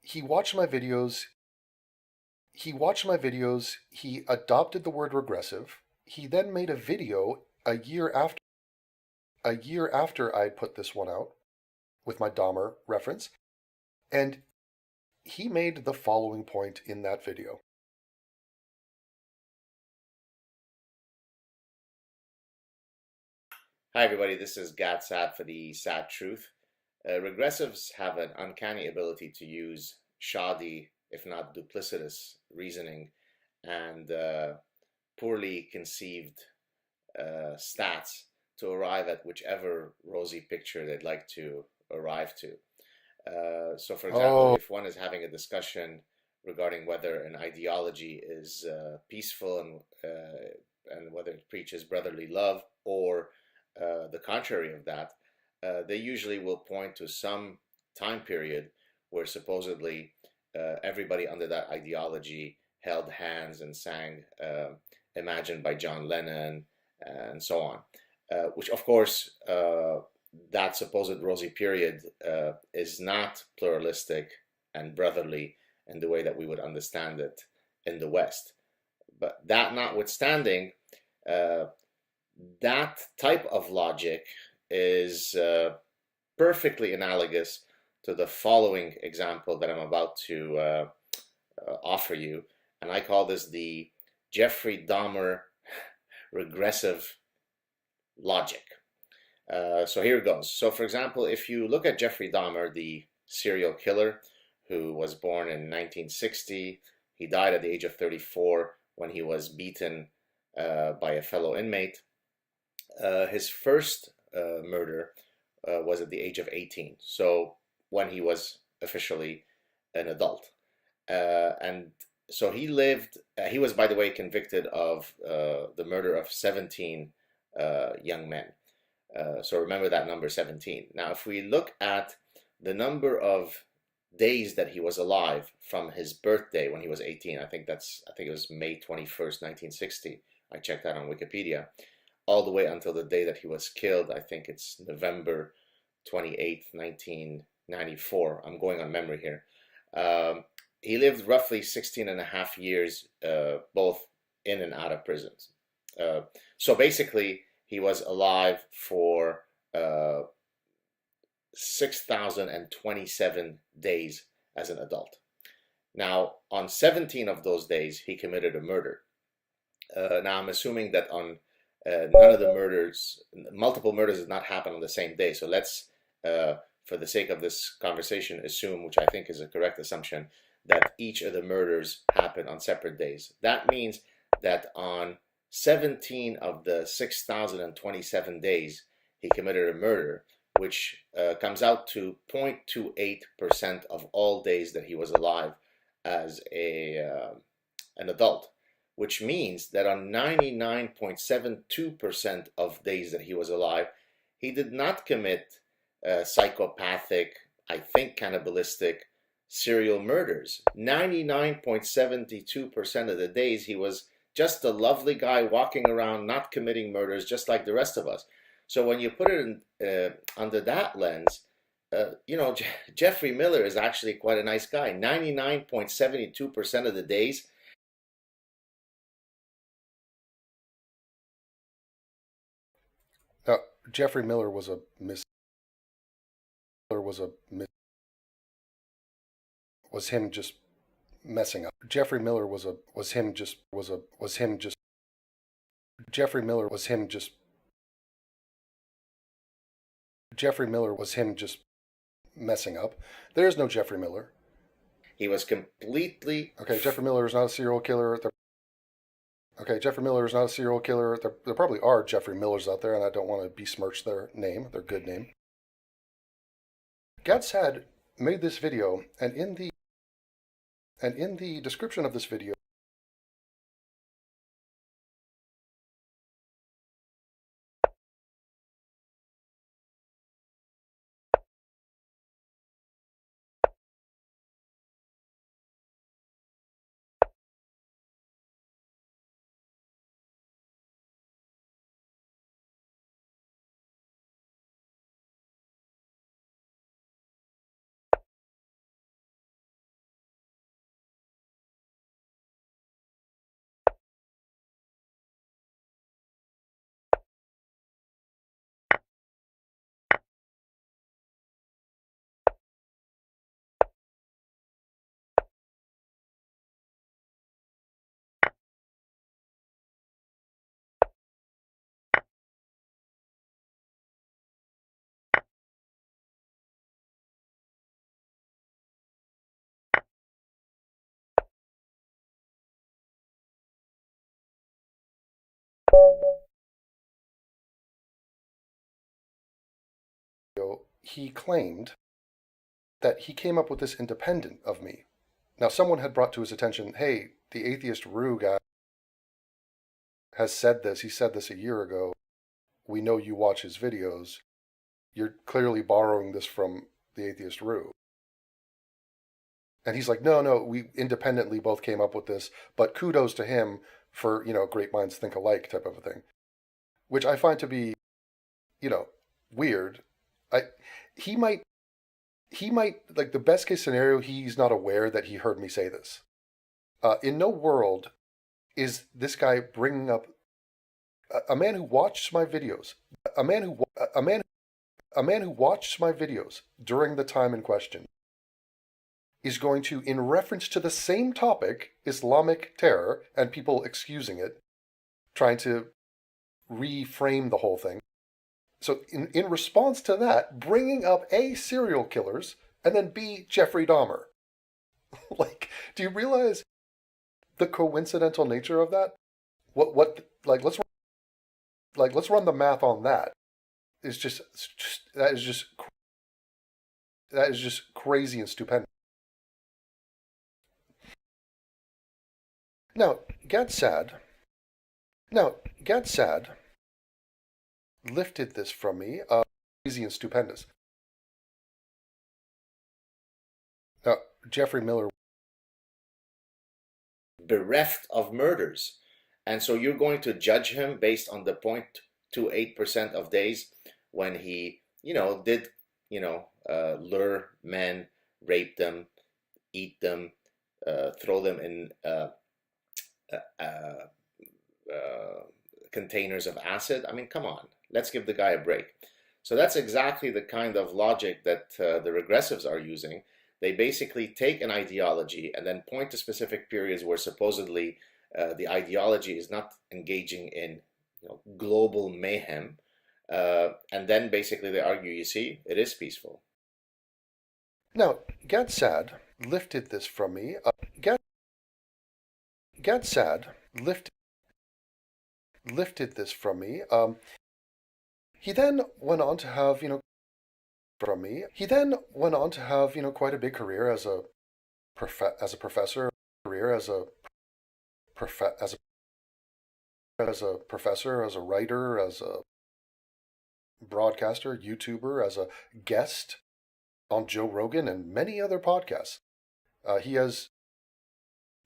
He watched my videos. He adopted the word regressive. He then made a video a year after I'd put this one out with my Dahmer reference, and he made the following point in that video. Hi everybody, this is Gad Sad for the Sad Truth. Regressives have an uncanny ability to use shoddy, if not duplicitous, reasoning and poorly conceived stats to arrive at whichever rosy picture they'd like to arrive to. So for example, if one is having a discussion regarding whether an ideology is peaceful and whether it preaches brotherly love or the contrary of that, they usually will point to some time period where supposedly everybody under that ideology held hands and sang Imagine by John Lennon and so on, which of course that supposed rosy period is not pluralistic and brotherly in the way that we would understand it in the West. But that notwithstanding, that type of logic is perfectly analogous to to the following example that I'm about to offer you, and I call this the Jeffrey Dahmer regressive logic. So here it goes. So for example, if you look at Jeffrey Dahmer, the serial killer who was born in 1960, he died at the age of 34 when he was beaten by a fellow inmate. His first murder was at the age of 18, so when he was officially an adult. And so he lived, he was, by the way, convicted of the murder of 17 young men. So remember that number 17. Now, if we look at the number of days that he was alive from his birthday when he was 18, I think it was May 21st, 1960. I checked that on Wikipedia. All the way until the day that he was killed, I think it's November 28th, 1994. I'm going on memory here. He lived roughly 16 and a half years, both in and out of prisons. So basically, he was alive for 6,027 days as an adult. Now, on 17 of those days, he committed a murder. Now, I'm assuming that on none of the murders, multiple murders did not happen on the same day. So let's, for the sake of this conversation, assume, which I think is a correct assumption, that each of the murders happened on separate days. That means that on 17 of the 6,027 days, he committed a murder, which comes out to 0.28% of all days that he was alive as an adult, which means that on 99.72% of days that he was alive, he did not commit psychopathic, I think cannibalistic, serial murders. 99.72% of the days he was just a lovely guy walking around not committing murders just like the rest of us. So when you put it in, under that lens, you know, Jeffrey Miller is actually quite a nice guy. 99.72% of the days. Now, Jeffrey Miller was him just messing up. Jeffrey Miller was him just messing up. There's no Jeffrey Miller. He was completely... Okay, Jeffrey Miller is not a serial killer. Jeffrey Miller is not a serial killer. There probably are Jeffrey Millers out there, and I don't want to besmirch their name, their good name. Getz had made this video, and in the description of this video, he claimed that he came up with this independent of me. Now, someone had brought to his attention, hey, the atheist Rue guy has said this. He said this a year ago. We know you watch his videos. You're clearly borrowing this from the atheist Rue. And he's like, no, we independently both came up with this, but kudos to him for, great minds think alike type of a thing. Which I find to be, weird. He might, like, the best case scenario, he's not aware that he heard me say this. In no world is this guy bringing up a man who watched my videos, a man A man who watched my videos during the time in question is going to, in reference to the same topic, Islamic terror, and people excusing it, trying to reframe the whole thing. So in response to that, bringing up A, serial killers, and then B, Jeffrey Dahmer. Like, do you realize the coincidental nature of that? Let's run the math on that. That is just crazy and stupendous. Now, Gad Sad lifted this from me, crazy and stupendous. Now, Jeffrey Miller, bereft of murders. And so you're going to judge him based on the 0.28% of days when he, did, lure men, rape them, eat them, throw them in containers of acid. I mean, come on, let's give the guy a break. So that's exactly the kind of logic that the regressives are using. They basically take an ideology and then point to specific periods where supposedly the ideology is not engaging in global mayhem. And then basically they argue, you see, it is peaceful. Now, Gad Sad lifted this from me. Gad Sad lifted this from me. He then went on to have, quite a big career as a professor, as a writer, as a broadcaster, YouTuber, as a guest on Joe Rogan and many other podcasts. He has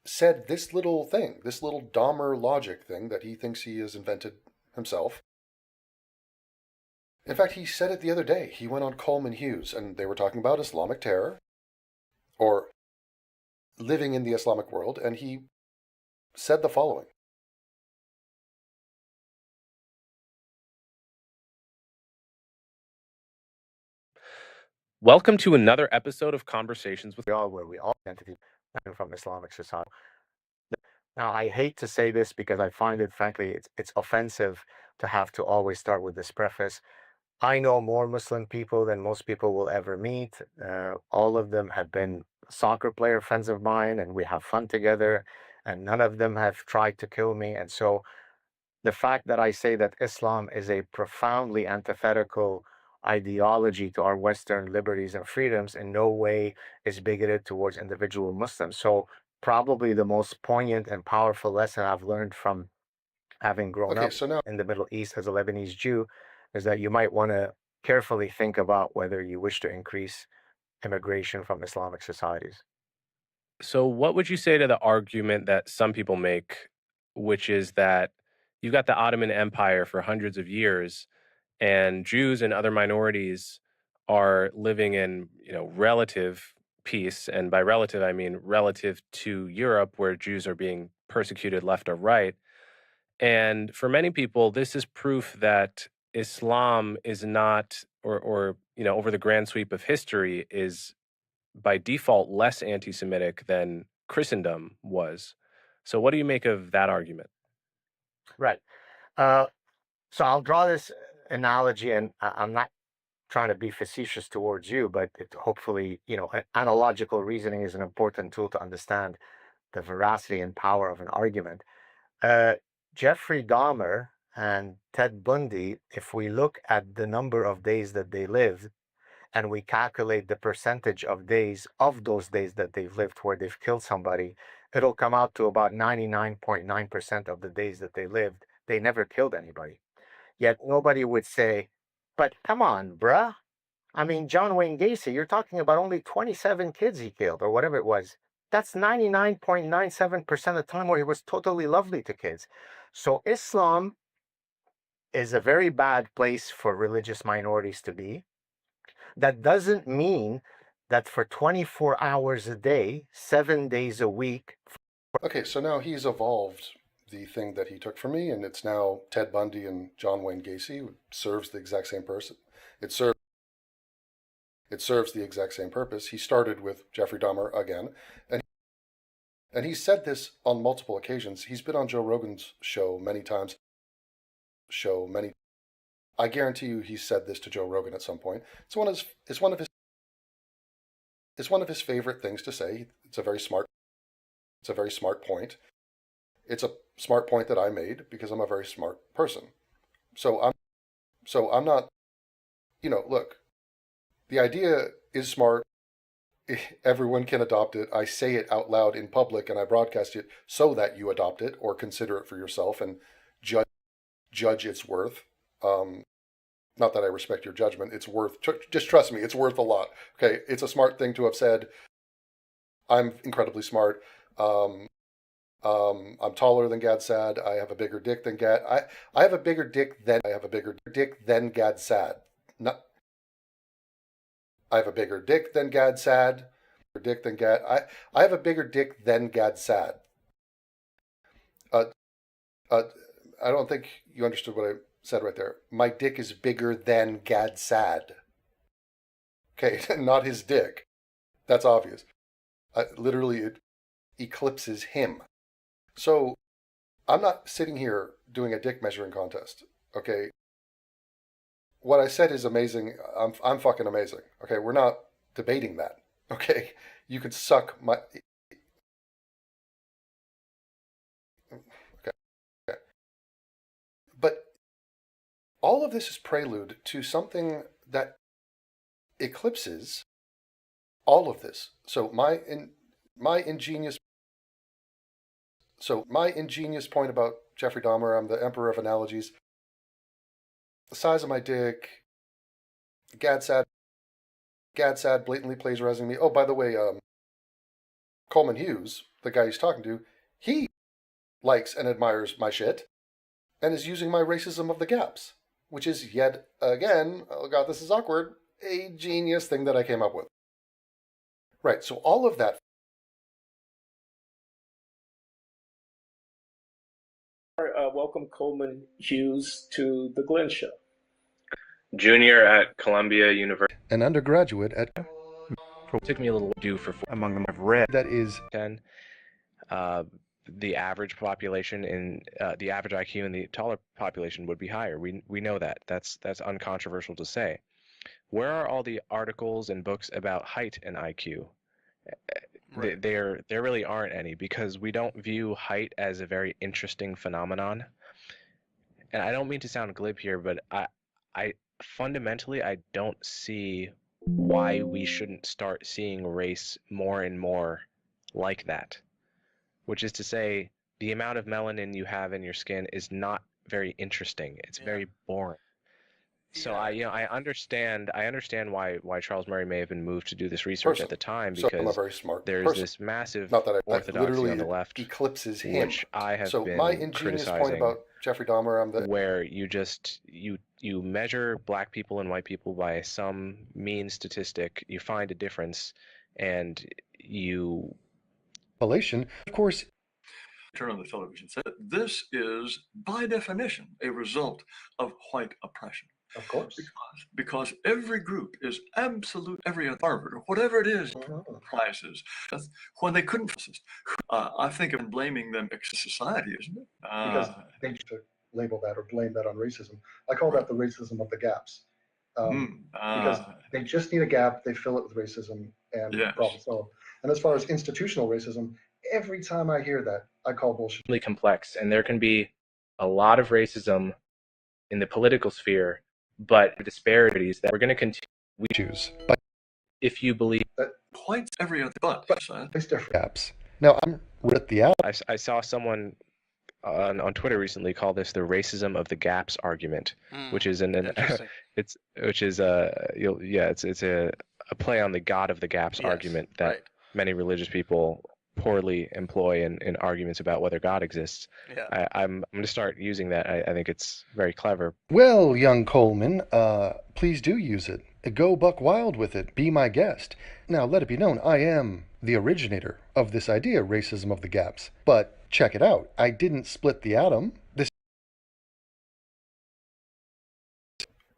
said this little Dahmer logic thing that he thinks he has invented himself. In fact, he said it the other day. He went on Coleman Hughes, and they were talking about Islamic terror, or living in the Islamic world, and he said the following. Welcome to another episode of Conversations with where we all identity from Islamic society. Now, I hate to say this because I find it, frankly, it's offensive to have to always start with this preface. I know more Muslim people than most people will ever meet. All of them have been soccer player friends of mine, and we have fun together, and none of them have tried to kill me. And so the fact that I say that Islam is a profoundly antithetical ideology to our Western liberties and freedoms in no way is bigoted towards individual Muslims. So probably the most poignant and powerful lesson I've learned from having grown up in the Middle East as a Lebanese Jew is that you might want to carefully think about whether you wish to increase immigration from Islamic societies. So what would you say to the argument that some people make, which is that you've got the Ottoman Empire for hundreds of years, and Jews and other minorities are living in, relative peace, and by relative I mean relative to Europe, where Jews are being persecuted left or right. And for many people, this is proof that Islam is not, or over the grand sweep of history, is by default less anti-Semitic than Christendom was. So what do you make of that argument? Right. So I'll draw this analogy, and I'm not trying to be facetious towards you, but hopefully, analogical reasoning is an important tool to understand the veracity and power of an argument. Jeffrey Dahmer and Ted Bundy, if we look at the number of days that they lived, and we calculate the percentage of days of those days that they've lived where they've killed somebody, it'll come out to about 99.9% of the days that they lived, they never killed anybody. Yet nobody would say, but come on, bruh. I mean, John Wayne Gacy, you're talking about only 27 kids he killed, or whatever it was. That's 99.97% of the time where he was totally lovely to kids. So Islam is a very bad place for religious minorities to be. That doesn't mean that for 24 hours a day, 7 days a week. Okay, so now he's evolved the thing that he took from me, and it's now Ted Bundy and John Wayne Gacy. It serves the exact same person. It serves It serves the exact same purpose. He started with Jeffrey Dahmer again, and he said this on multiple occasions. He's been on Joe Rogan's show many times. I guarantee you, he said this to Joe Rogan at some point. It's one of his favorite things to say. It's a very smart point. It's a smart point that I made because I'm a very smart person. So I'm not, look, the idea is smart. Everyone can adopt it. I say it out loud in public and I broadcast it so that you adopt it or consider it for yourself and judge its worth. Not that I respect your judgment. It's worth, just trust me, it's worth a lot. Okay, it's a smart thing to have said. I'm incredibly smart. I'm taller than Gad Sad. I have a bigger dick than Gad. I have a bigger dick than Gad Sad. I have a bigger dick than Gad Sad. I have a bigger dick than Gad Sad. I don't think you understood what I said right there. My dick is bigger than Gad Sad. Okay, not his dick. That's obvious. Literally, it eclipses him. So, I'm not sitting here doing a dick measuring contest. Okay, what I said is amazing. I'm fucking amazing. Okay, we're not debating that. Okay, you can suck my. Okay. But all of this is prelude to something that eclipses all of this. So my ingenious point about Jeffrey Dahmer, I'm the emperor of analogies. The size of my dick, Gad Sad blatantly plagiarizing me. Oh, by the way, Coleman Hughes, the guy he's talking to, he likes and admires my shit and is using my racism of the gaps, which is yet again, oh god, this is awkward, a genius thing that I came up with. Right, so all of that. Welcome Coleman Hughes to the Glenn Show. Junior at Columbia University. An undergraduate at. Took me a little do for Among them I've read. That is 10. The average population in the average IQ in the taller population would be higher. We know that. That's uncontroversial to say. Where are all the articles and books about height and IQ? Right. There really aren't any, because we don't view height as a very interesting phenomenon. And I don't mean to sound glib here, but I fundamentally I don't see why we shouldn't start seeing race more and more like that. Which is to say, the amount of melanin you have in your skin is not very interesting. It's very boring. So I understand why Charles Murray may have been moved to do this research at the time, because I'm a very smart there's person. this massive Not that orthodoxy on the left eclipses him. which I have so been my ingenious point about Jeffrey Dahmer, where you measure black people and white people by some mean statistic, you find a difference, and you of course. Turn on the television set. This is, by definition, a result of white oppression. Of course. Because every group is every Harvard or whatever it is, prizes. That's when they couldn't. I think of blaming them society, isn't it? Because they need to label that or blame that on racism. I call that the racism of the gaps. Because they just need a gap, they fill it with racism, and problem solved. And as far as institutional racism, every time I hear that, I call bullshit. Really complex, and there can be a lot of racism in the political sphere, but disparities that we're going to continue. We choose, but if you believe that quite every other, but it's different gaps. Now I'm with the app. I saw someone on Twitter recently call this the racism of the gaps argument, which is it's a play on the God of the gaps argument that many religious people poorly employ in arguments about whether God exists. I'm going to start using that. I think it's very clever. Well, young Coleman, please do use it. Go buck wild with it. Be my guest. Now, let it be known, I am the originator of this idea, racism of the gaps. But check it out. I didn't split the atom.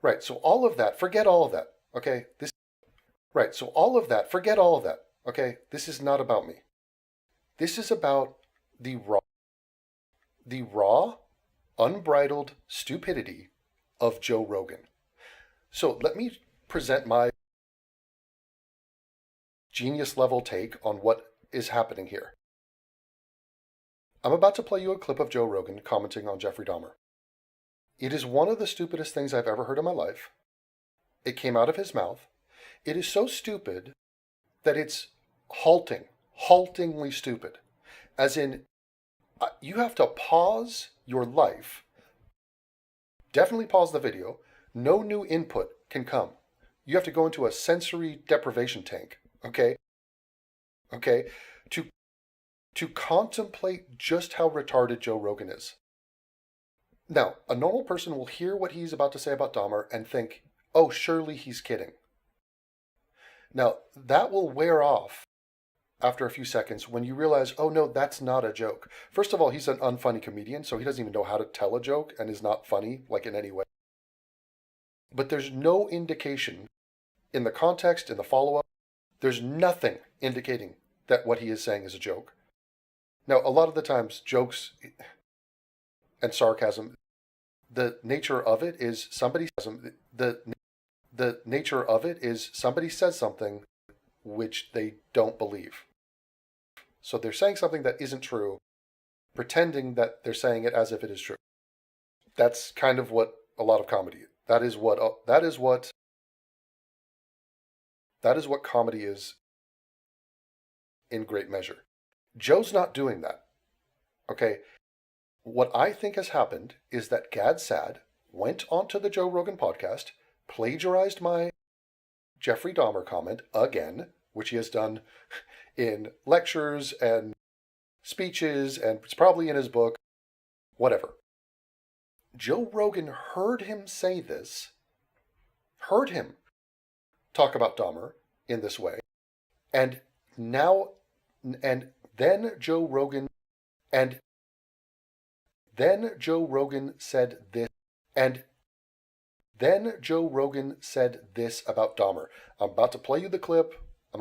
Right, so all of that, forget all of that, okay? Right, so all of that, forget all of that, okay? This is not about me. This is about the raw, unbridled stupidity of Joe Rogan. So let me present my genius level take on what is happening here. I'm about to play you a clip of Joe Rogan commenting on Jeffrey Dahmer. It is one of the stupidest things I've ever heard in my life. It came out of his mouth. It is so stupid that it's haltingly stupid. As in, you have to pause your life, definitely pause the video, no new input can come. You have to go into a sensory deprivation tank, okay? Okay? To contemplate just how retarded Joe Rogan is. Now, a normal person will hear what he's about to say about Dahmer and think, oh, surely he's kidding. Now, that will wear off after a few seconds when you realize, oh no, that's not a joke. First of all, he's an unfunny comedian, so he doesn't even know how to tell a joke and is not funny, like in any way. But there's no indication in the context, in the follow-up, there's nothing indicating that what he is saying is a joke. Now, a lot of the times, jokes and sarcasm, the nature of it is somebody says something which they don't believe. So they're saying something that isn't true, pretending that they're saying it as if it is true. That's kind of what a lot of comedy is. That is what comedy is in great measure. Joe's not doing that. Okay? What I think has happened is that Gad Saad went onto the Joe Rogan podcast, plagiarized my Jeffrey Dahmer comment again, which he has done in lectures and speeches, and it's probably in his book, whatever. Joe Rogan heard him say this, heard him talk about Dahmer in this way, and then Joe Rogan said this, and then Joe Rogan said this about Dahmer. I'm about to play you the clip. I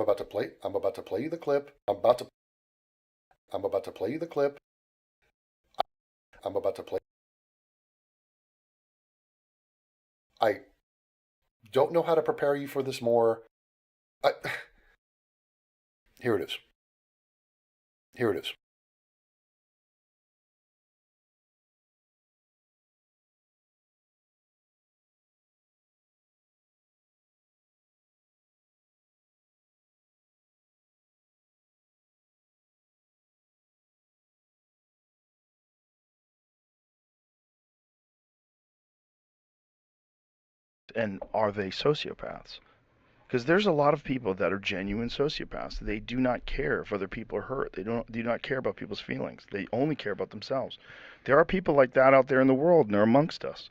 don't know how to prepare you for this more. Here it is. And are they sociopaths? Because there's a lot of people that are genuine sociopaths. They do not care if other people are hurt. They do not care about people's feelings. They only care about themselves. There are people like that out there in the world, and they're amongst us.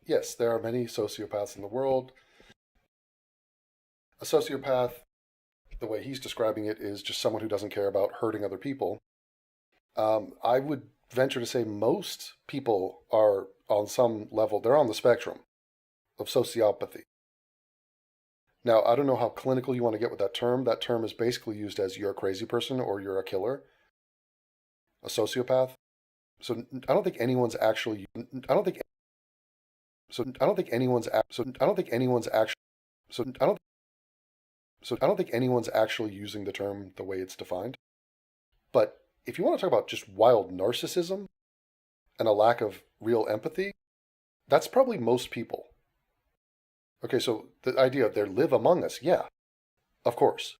Yes, there are many sociopaths in the world. A sociopath, the way he's describing it, is just someone who doesn't care about hurting other people. I would venture to say most people are on some level, they're on the spectrum of sociopathy. Now, I don't know how clinical you want to get with that term. That term is basically used as you're a crazy person or you're a killer, a sociopath. So I don't think anyone's actually using the term the way it's defined. But if you want to talk about just wild narcissism and a lack of real empathy, that's probably most people. Okay, so the idea of they live among us, yeah, of course.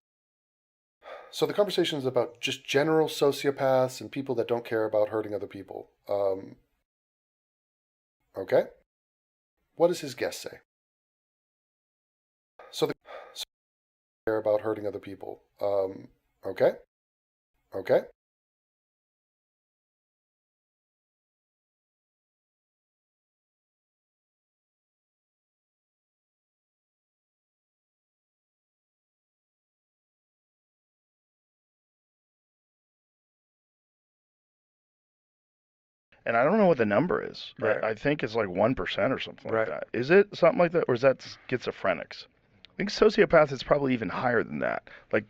So the conversation is about just general sociopaths and people that don't care about hurting other people. Okay? What does his guest say? Care about hurting other people. Okay? And I don't know what the number is. Right. I think it's like 1% or something Right. like that. Is it something like that, or is that schizophrenics? I think sociopaths is probably even higher than that. Like,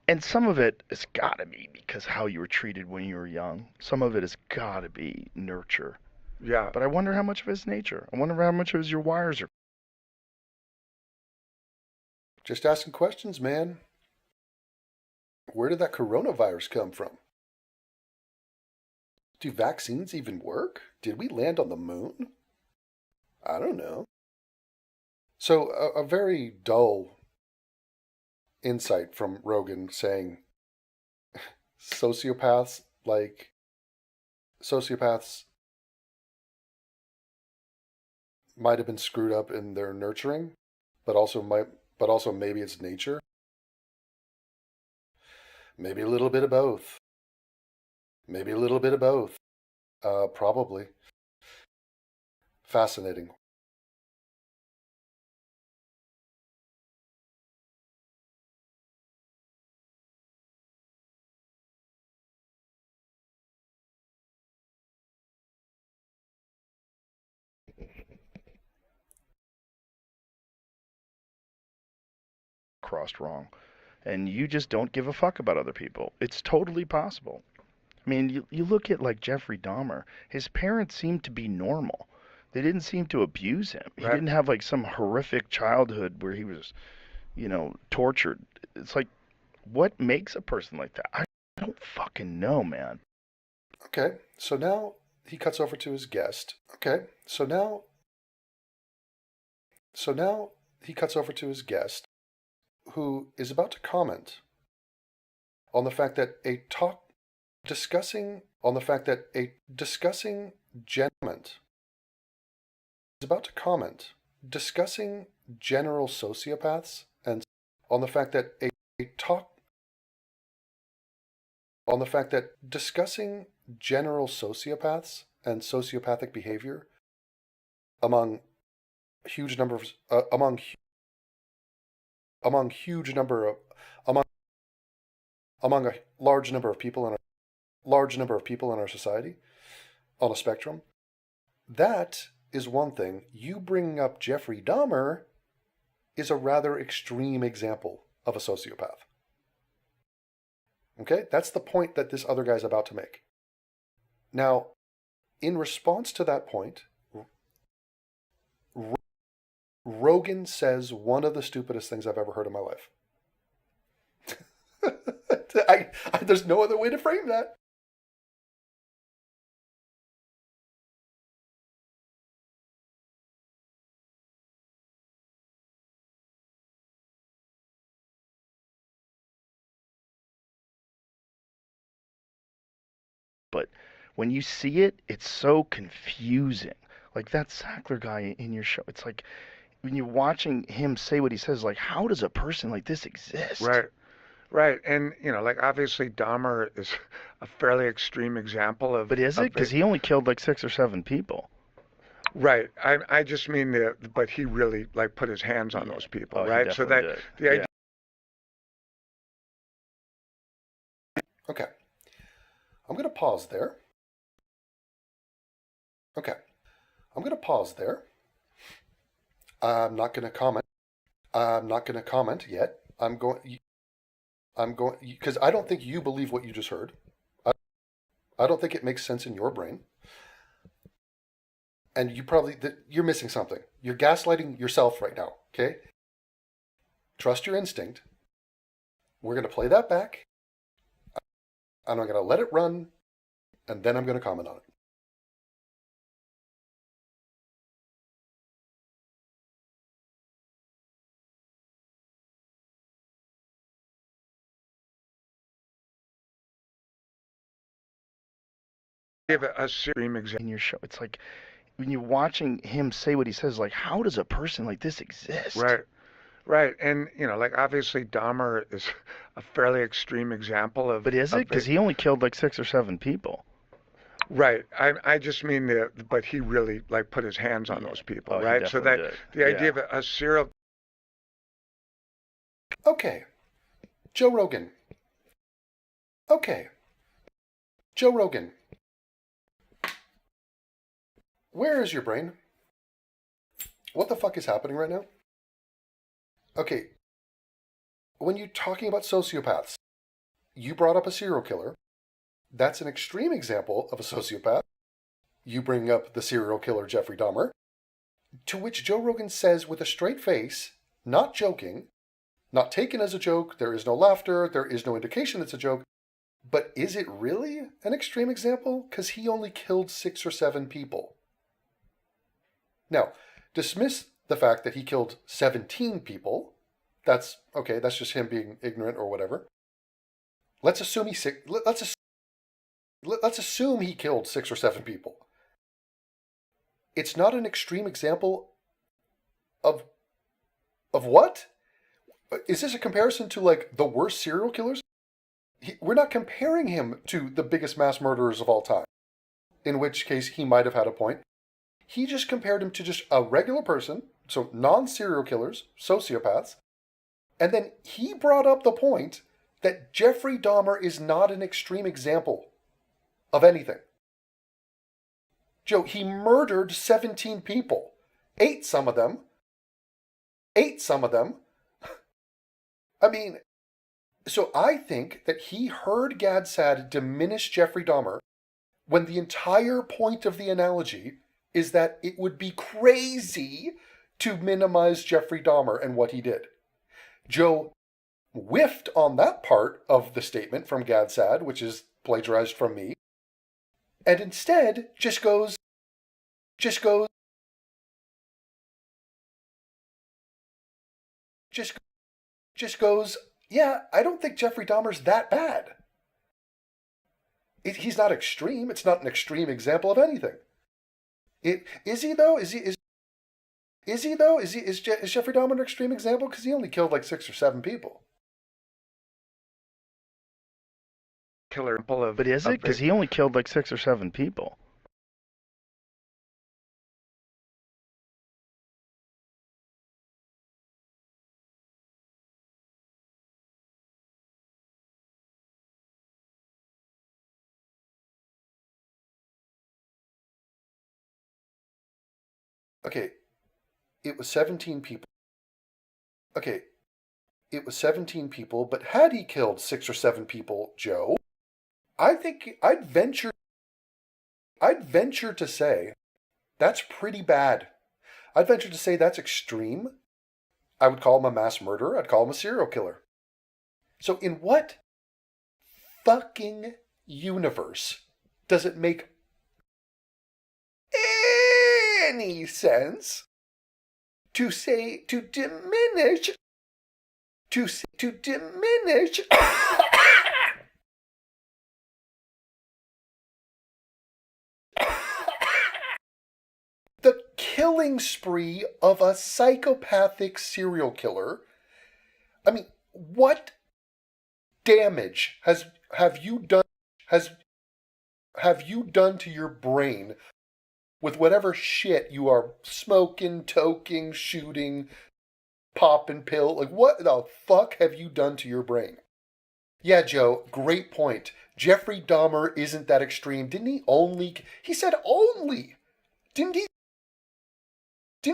and some of it has got to be because how you were treated when you were young. Some of it has got to be nurture. Yeah. But I wonder how much of it's nature. I wonder how much of it's your wires are. Just asking questions, man. Where did that coronavirus come from? Do vaccines even work? Did we land on the moon? I don't know. So, a very dull insight from Rogan saying sociopaths might have been screwed up in their nurturing, but also maybe it's nature. Maybe a little bit of both. Maybe a little bit of both. Probably. Fascinating. Crossed wrong. And you just don't give a fuck about other people. It's totally possible. I mean, you look at like Jeffrey Dahmer. His parents seemed to be normal. They didn't seem to abuse him. He Right. didn't have like some horrific childhood where he was, tortured. It's like, what makes a person like that? I don't fucking know, man. Okay, so now he cuts over to his guest. Okay, so now he cuts over to his guest, who is about to comment on the fact that discussing general sociopaths and on the fact that discussing general sociopaths and sociopathic behavior among huge numbers among a large number of people in our society on a spectrum, that is one thing. You bringing up Jeffrey Dahmer is a rather extreme example of a sociopath. Okay, that's the point that this other guy's about to make. Now, in response to that point, Rogan says one of the stupidest things I've ever heard in my life. There's no other way to frame that. But when you see it, it's so confusing. Like that Sackler guy in your show, it's like when you're watching him say what he says, like, how does a person like this exist? Right. Right. And, like obviously Dahmer is a fairly extreme example of. But is it? Because he only killed like 6 or 7 people. Right. I just mean but he really like put his hands on those people, Oh, he right? So that definitely did. the idea. Okay. I'm going to pause there. Okay. I'm going to pause there. I'm not going to comment. I'm not going to comment yet. I'm going, because I don't think you believe what you just heard. I don't think it makes sense in your brain. And you're missing something. You're gaslighting yourself right now, okay? Trust your instinct. We're going to play that back. And I'm going to let it run. And then I'm going to comment on it. Give a extreme example in your show. It's like when you're watching him say what he says, like, how does a person like this exist? Right. Right. And, like obviously Dahmer is a fairly extreme example of. But is it? Because he only killed like 6 or 7 people. Right. I just mean but he really like put his hands on those people, Oh, he right? So that definitely did. the idea of a serial. Okay. Joe Rogan. Okay. Joe Rogan. Where is your brain? What the fuck is happening right now? Okay, when you're talking about sociopaths, you brought up a serial killer. That's an extreme example of a sociopath. You bring up the serial killer Jeffrey Dahmer, to which Joe Rogan says with a straight face, not joking, not taken as a joke, there is no laughter, there is no indication it's a joke, but is it really an extreme example? Because he only killed 6 or 7 people. Now, dismiss the fact that he killed 17 people. That's okay, that's just him being ignorant or whatever. Let's assume let's assume he killed 6 or 7 people. It's not an extreme example of what? Is this a comparison to like the worst serial killers? We're not comparing him to the biggest mass murderers of all time, in which case he might have had a point. He just compared him to just a regular person, so non-serial killers, sociopaths, and then he brought up the point that Jeffrey Dahmer is not an extreme example of anything. Joe, he murdered 17 people. Ate some of them. I mean, so I think that he heard Gad Saad diminish Jeffrey Dahmer when the entire point of the analogy is that it would be crazy to minimize Jeffrey Dahmer and what he did. Joe whiffed on that part of the statement from Gad Saad, which is plagiarized from me, and instead just goes, yeah, I don't think Jeffrey Dahmer's that bad. He's not extreme. It's not an extreme example of anything. Is he though? Is Jeffrey Dahmer an extreme example? Because he only killed like 6 or 7 people. Killer, but is it? Because he only killed like 6 or 7 people. Okay, it was 17 people. Okay, it was 17 people, but had he killed 6 or 7 people, Joe, I think I'd venture to say that's pretty bad. I'd venture to say that's extreme. I would call him a mass murderer. I'd call him a serial killer. So in what fucking universe does it make any sense to diminish the killing spree of a psychopathic serial killer? I mean, what damage have you done to your brain with whatever shit you are smoking, toking, shooting, popping pill? Like, what the fuck have you done to your brain? Yeah, Joe, great point. Jeffrey Dahmer isn't that extreme. He said only. Didn't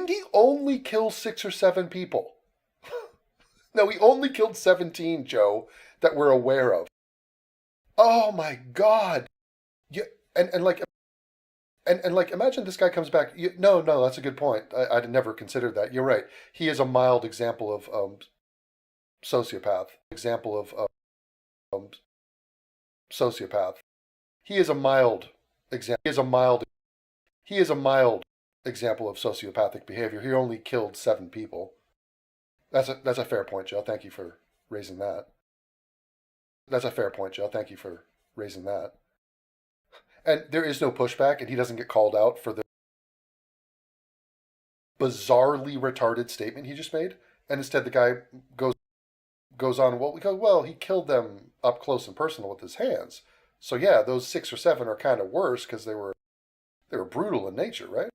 he only kill 6 or 7 people? No, he only killed 17, Joe, that we're aware of. Oh my God. Yeah, and imagine this guy comes back. No, that's a good point. I'd never considered that. You're right. He is a mild example of sociopath. Sociopath. He is a mild example of sociopathic behavior. He only killed 7 people. That's a fair point, Joe. Thank you for raising that. And there is no pushback, and he doesn't get called out for the bizarrely retarded statement he just made. And instead the guy goes on, well, he killed them up close and personal with his hands. So yeah, those 6 or 7 are kind of worse because they were brutal in nature, right?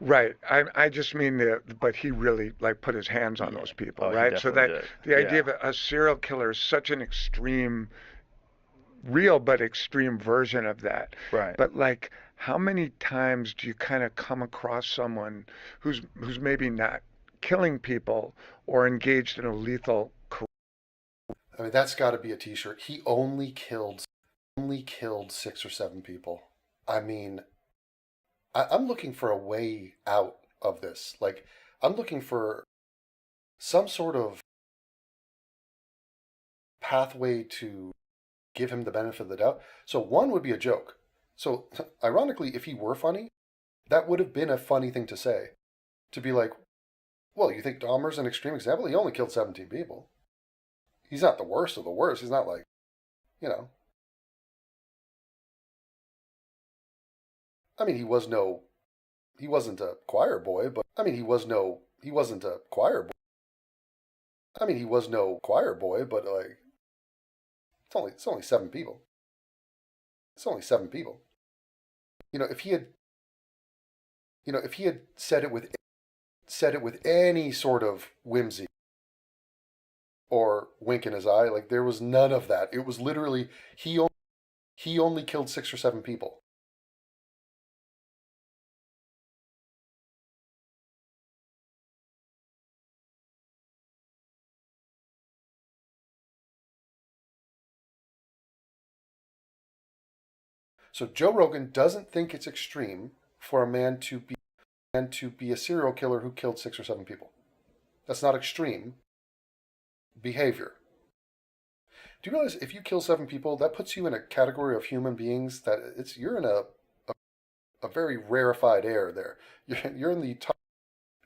Right. I just mean but he really like put his hands on those people, Oh, he right? So that definitely did. the idea Yeah. of a serial killer is such an extreme real but extreme version of that. Right. But like, how many times do you kind of come across someone who's maybe not killing people or engaged in a lethal I mean, that's got to be a T-shirt. He only killed 6 or 7 people. I mean, I'm looking for a way out of this. Like, I'm looking for some sort of pathway to give him the benefit of the doubt. So one would be a joke. So ironically, if he were funny, that would have been a funny thing to say. To be like, well, you think Dahmer's an extreme example? He only killed 17 people. He's not the worst of the worst. He's not like, you know. I mean, he wasn't a choir boy, but I mean, he wasn't a choir boy. I mean, he was no choir boy, but like, it's only 7 people. It's only 7 people. You know, if he had said it with any sort of whimsy or wink in his eye, like there was none of that. It was literally he only killed 6 or 7 people. So Joe Rogan doesn't think it's extreme for a man to be a serial killer who killed 6 or 7 people. That's not extreme behavior. Do you realize if you kill 7 people, that puts you in a category of human beings that you're in a very rarefied air there. You're in the top,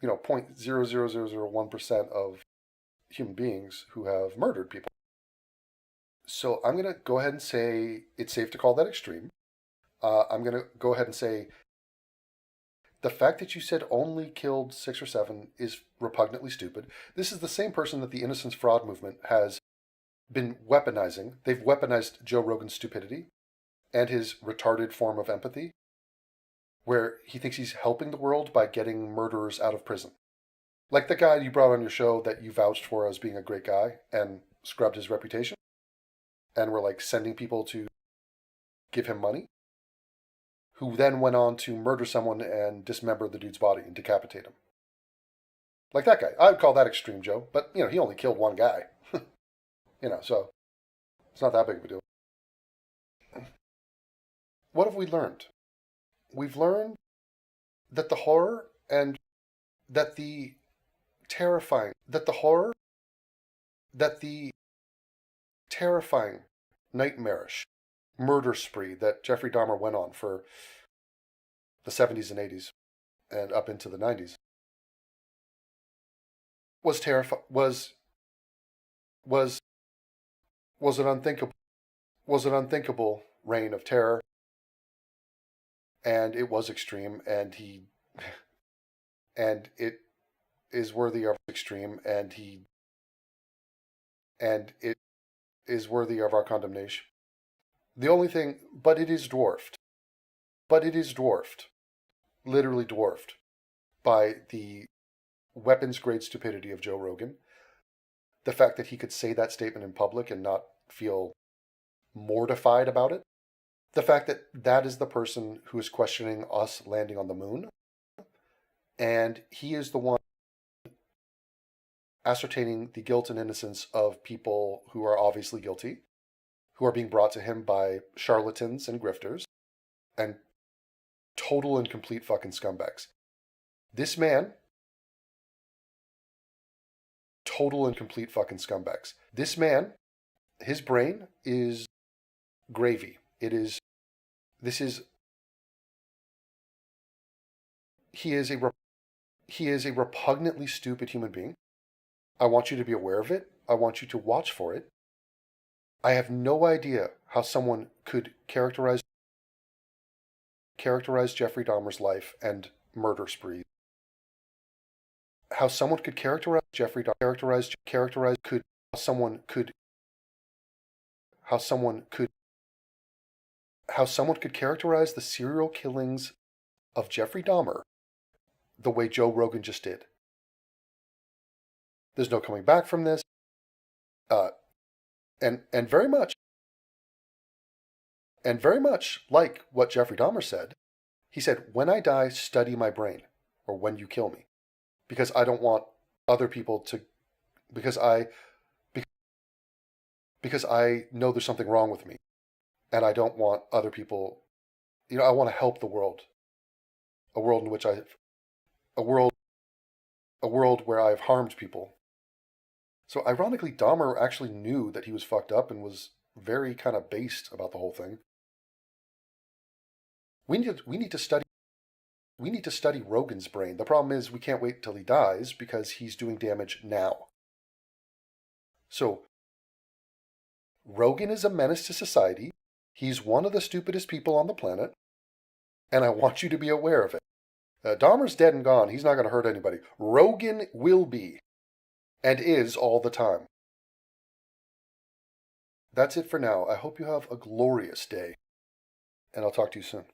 0.00001% of human beings who have murdered people. So I'm going to go ahead and say it's safe to call that extreme. I'm going to go ahead and say the fact that you said only killed 6 or 7 is repugnantly stupid. This is the same person that the innocence fraud movement has been weaponizing. They've weaponized Joe Rogan's stupidity and his retarded form of empathy, where he thinks he's helping the world by getting murderers out of prison. Like the guy you brought on your show that you vouched for as being a great guy and scrubbed his reputation and were like sending people to give him money, who then went on to murder someone and dismember the dude's body and decapitate him. Like that guy. I would call that extreme, Joe. But, he only killed one guy. So it's not that big of a deal. What have we learned? We've learned that the horror and that the terrifying, nightmarish murder spree that Jeffrey Dahmer went on for the 70s and 80s and up into the 90s was an unthinkable reign of terror, and it was extreme, and it is worthy of extreme, and it is worthy of our condemnation. The only thing, but it is dwarfed, literally dwarfed, by the weapons-grade stupidity of Joe Rogan. The fact that he could say that statement in public and not feel mortified about it. The fact that that is the person who is questioning us landing on the moon. And he is the one ascertaining the guilt and innocence of people who are obviously guilty, who are being brought to him by charlatans and grifters, and total and complete fucking scumbags. This man, total and complete fucking scumbags. This man, his brain is gravy. He is a repugnantly stupid human being. I want you to be aware of it. I want you to watch for it. I have no idea how someone could characterize Jeffrey Dahmer's life and murder spree. How someone could characterize Jeffrey Dahmer, how someone could characterize the serial killings of Jeffrey Dahmer the way Joe Rogan just did. There's no coming back from this. And very much, And very much like what Jeffrey Dahmer said, he said, when I die, study my brain, or when you kill me, because I don't want other people to, because I know there's something wrong with me, and I don't want other people, I want to help the world, a world where I've harmed people. So ironically, Dahmer actually knew that he was fucked up and was very kind of based about the whole thing. We need to study Rogan's brain. The problem is we can't wait till he dies because he's doing damage now. So Rogan is a menace to society. He's one of the stupidest people on the planet, and I want you to be aware of it. Dahmer's dead and gone. He's not going to hurt anybody. Rogan will be, and is all the time. That's it for now. I hope you have a glorious day, and I'll talk to you soon.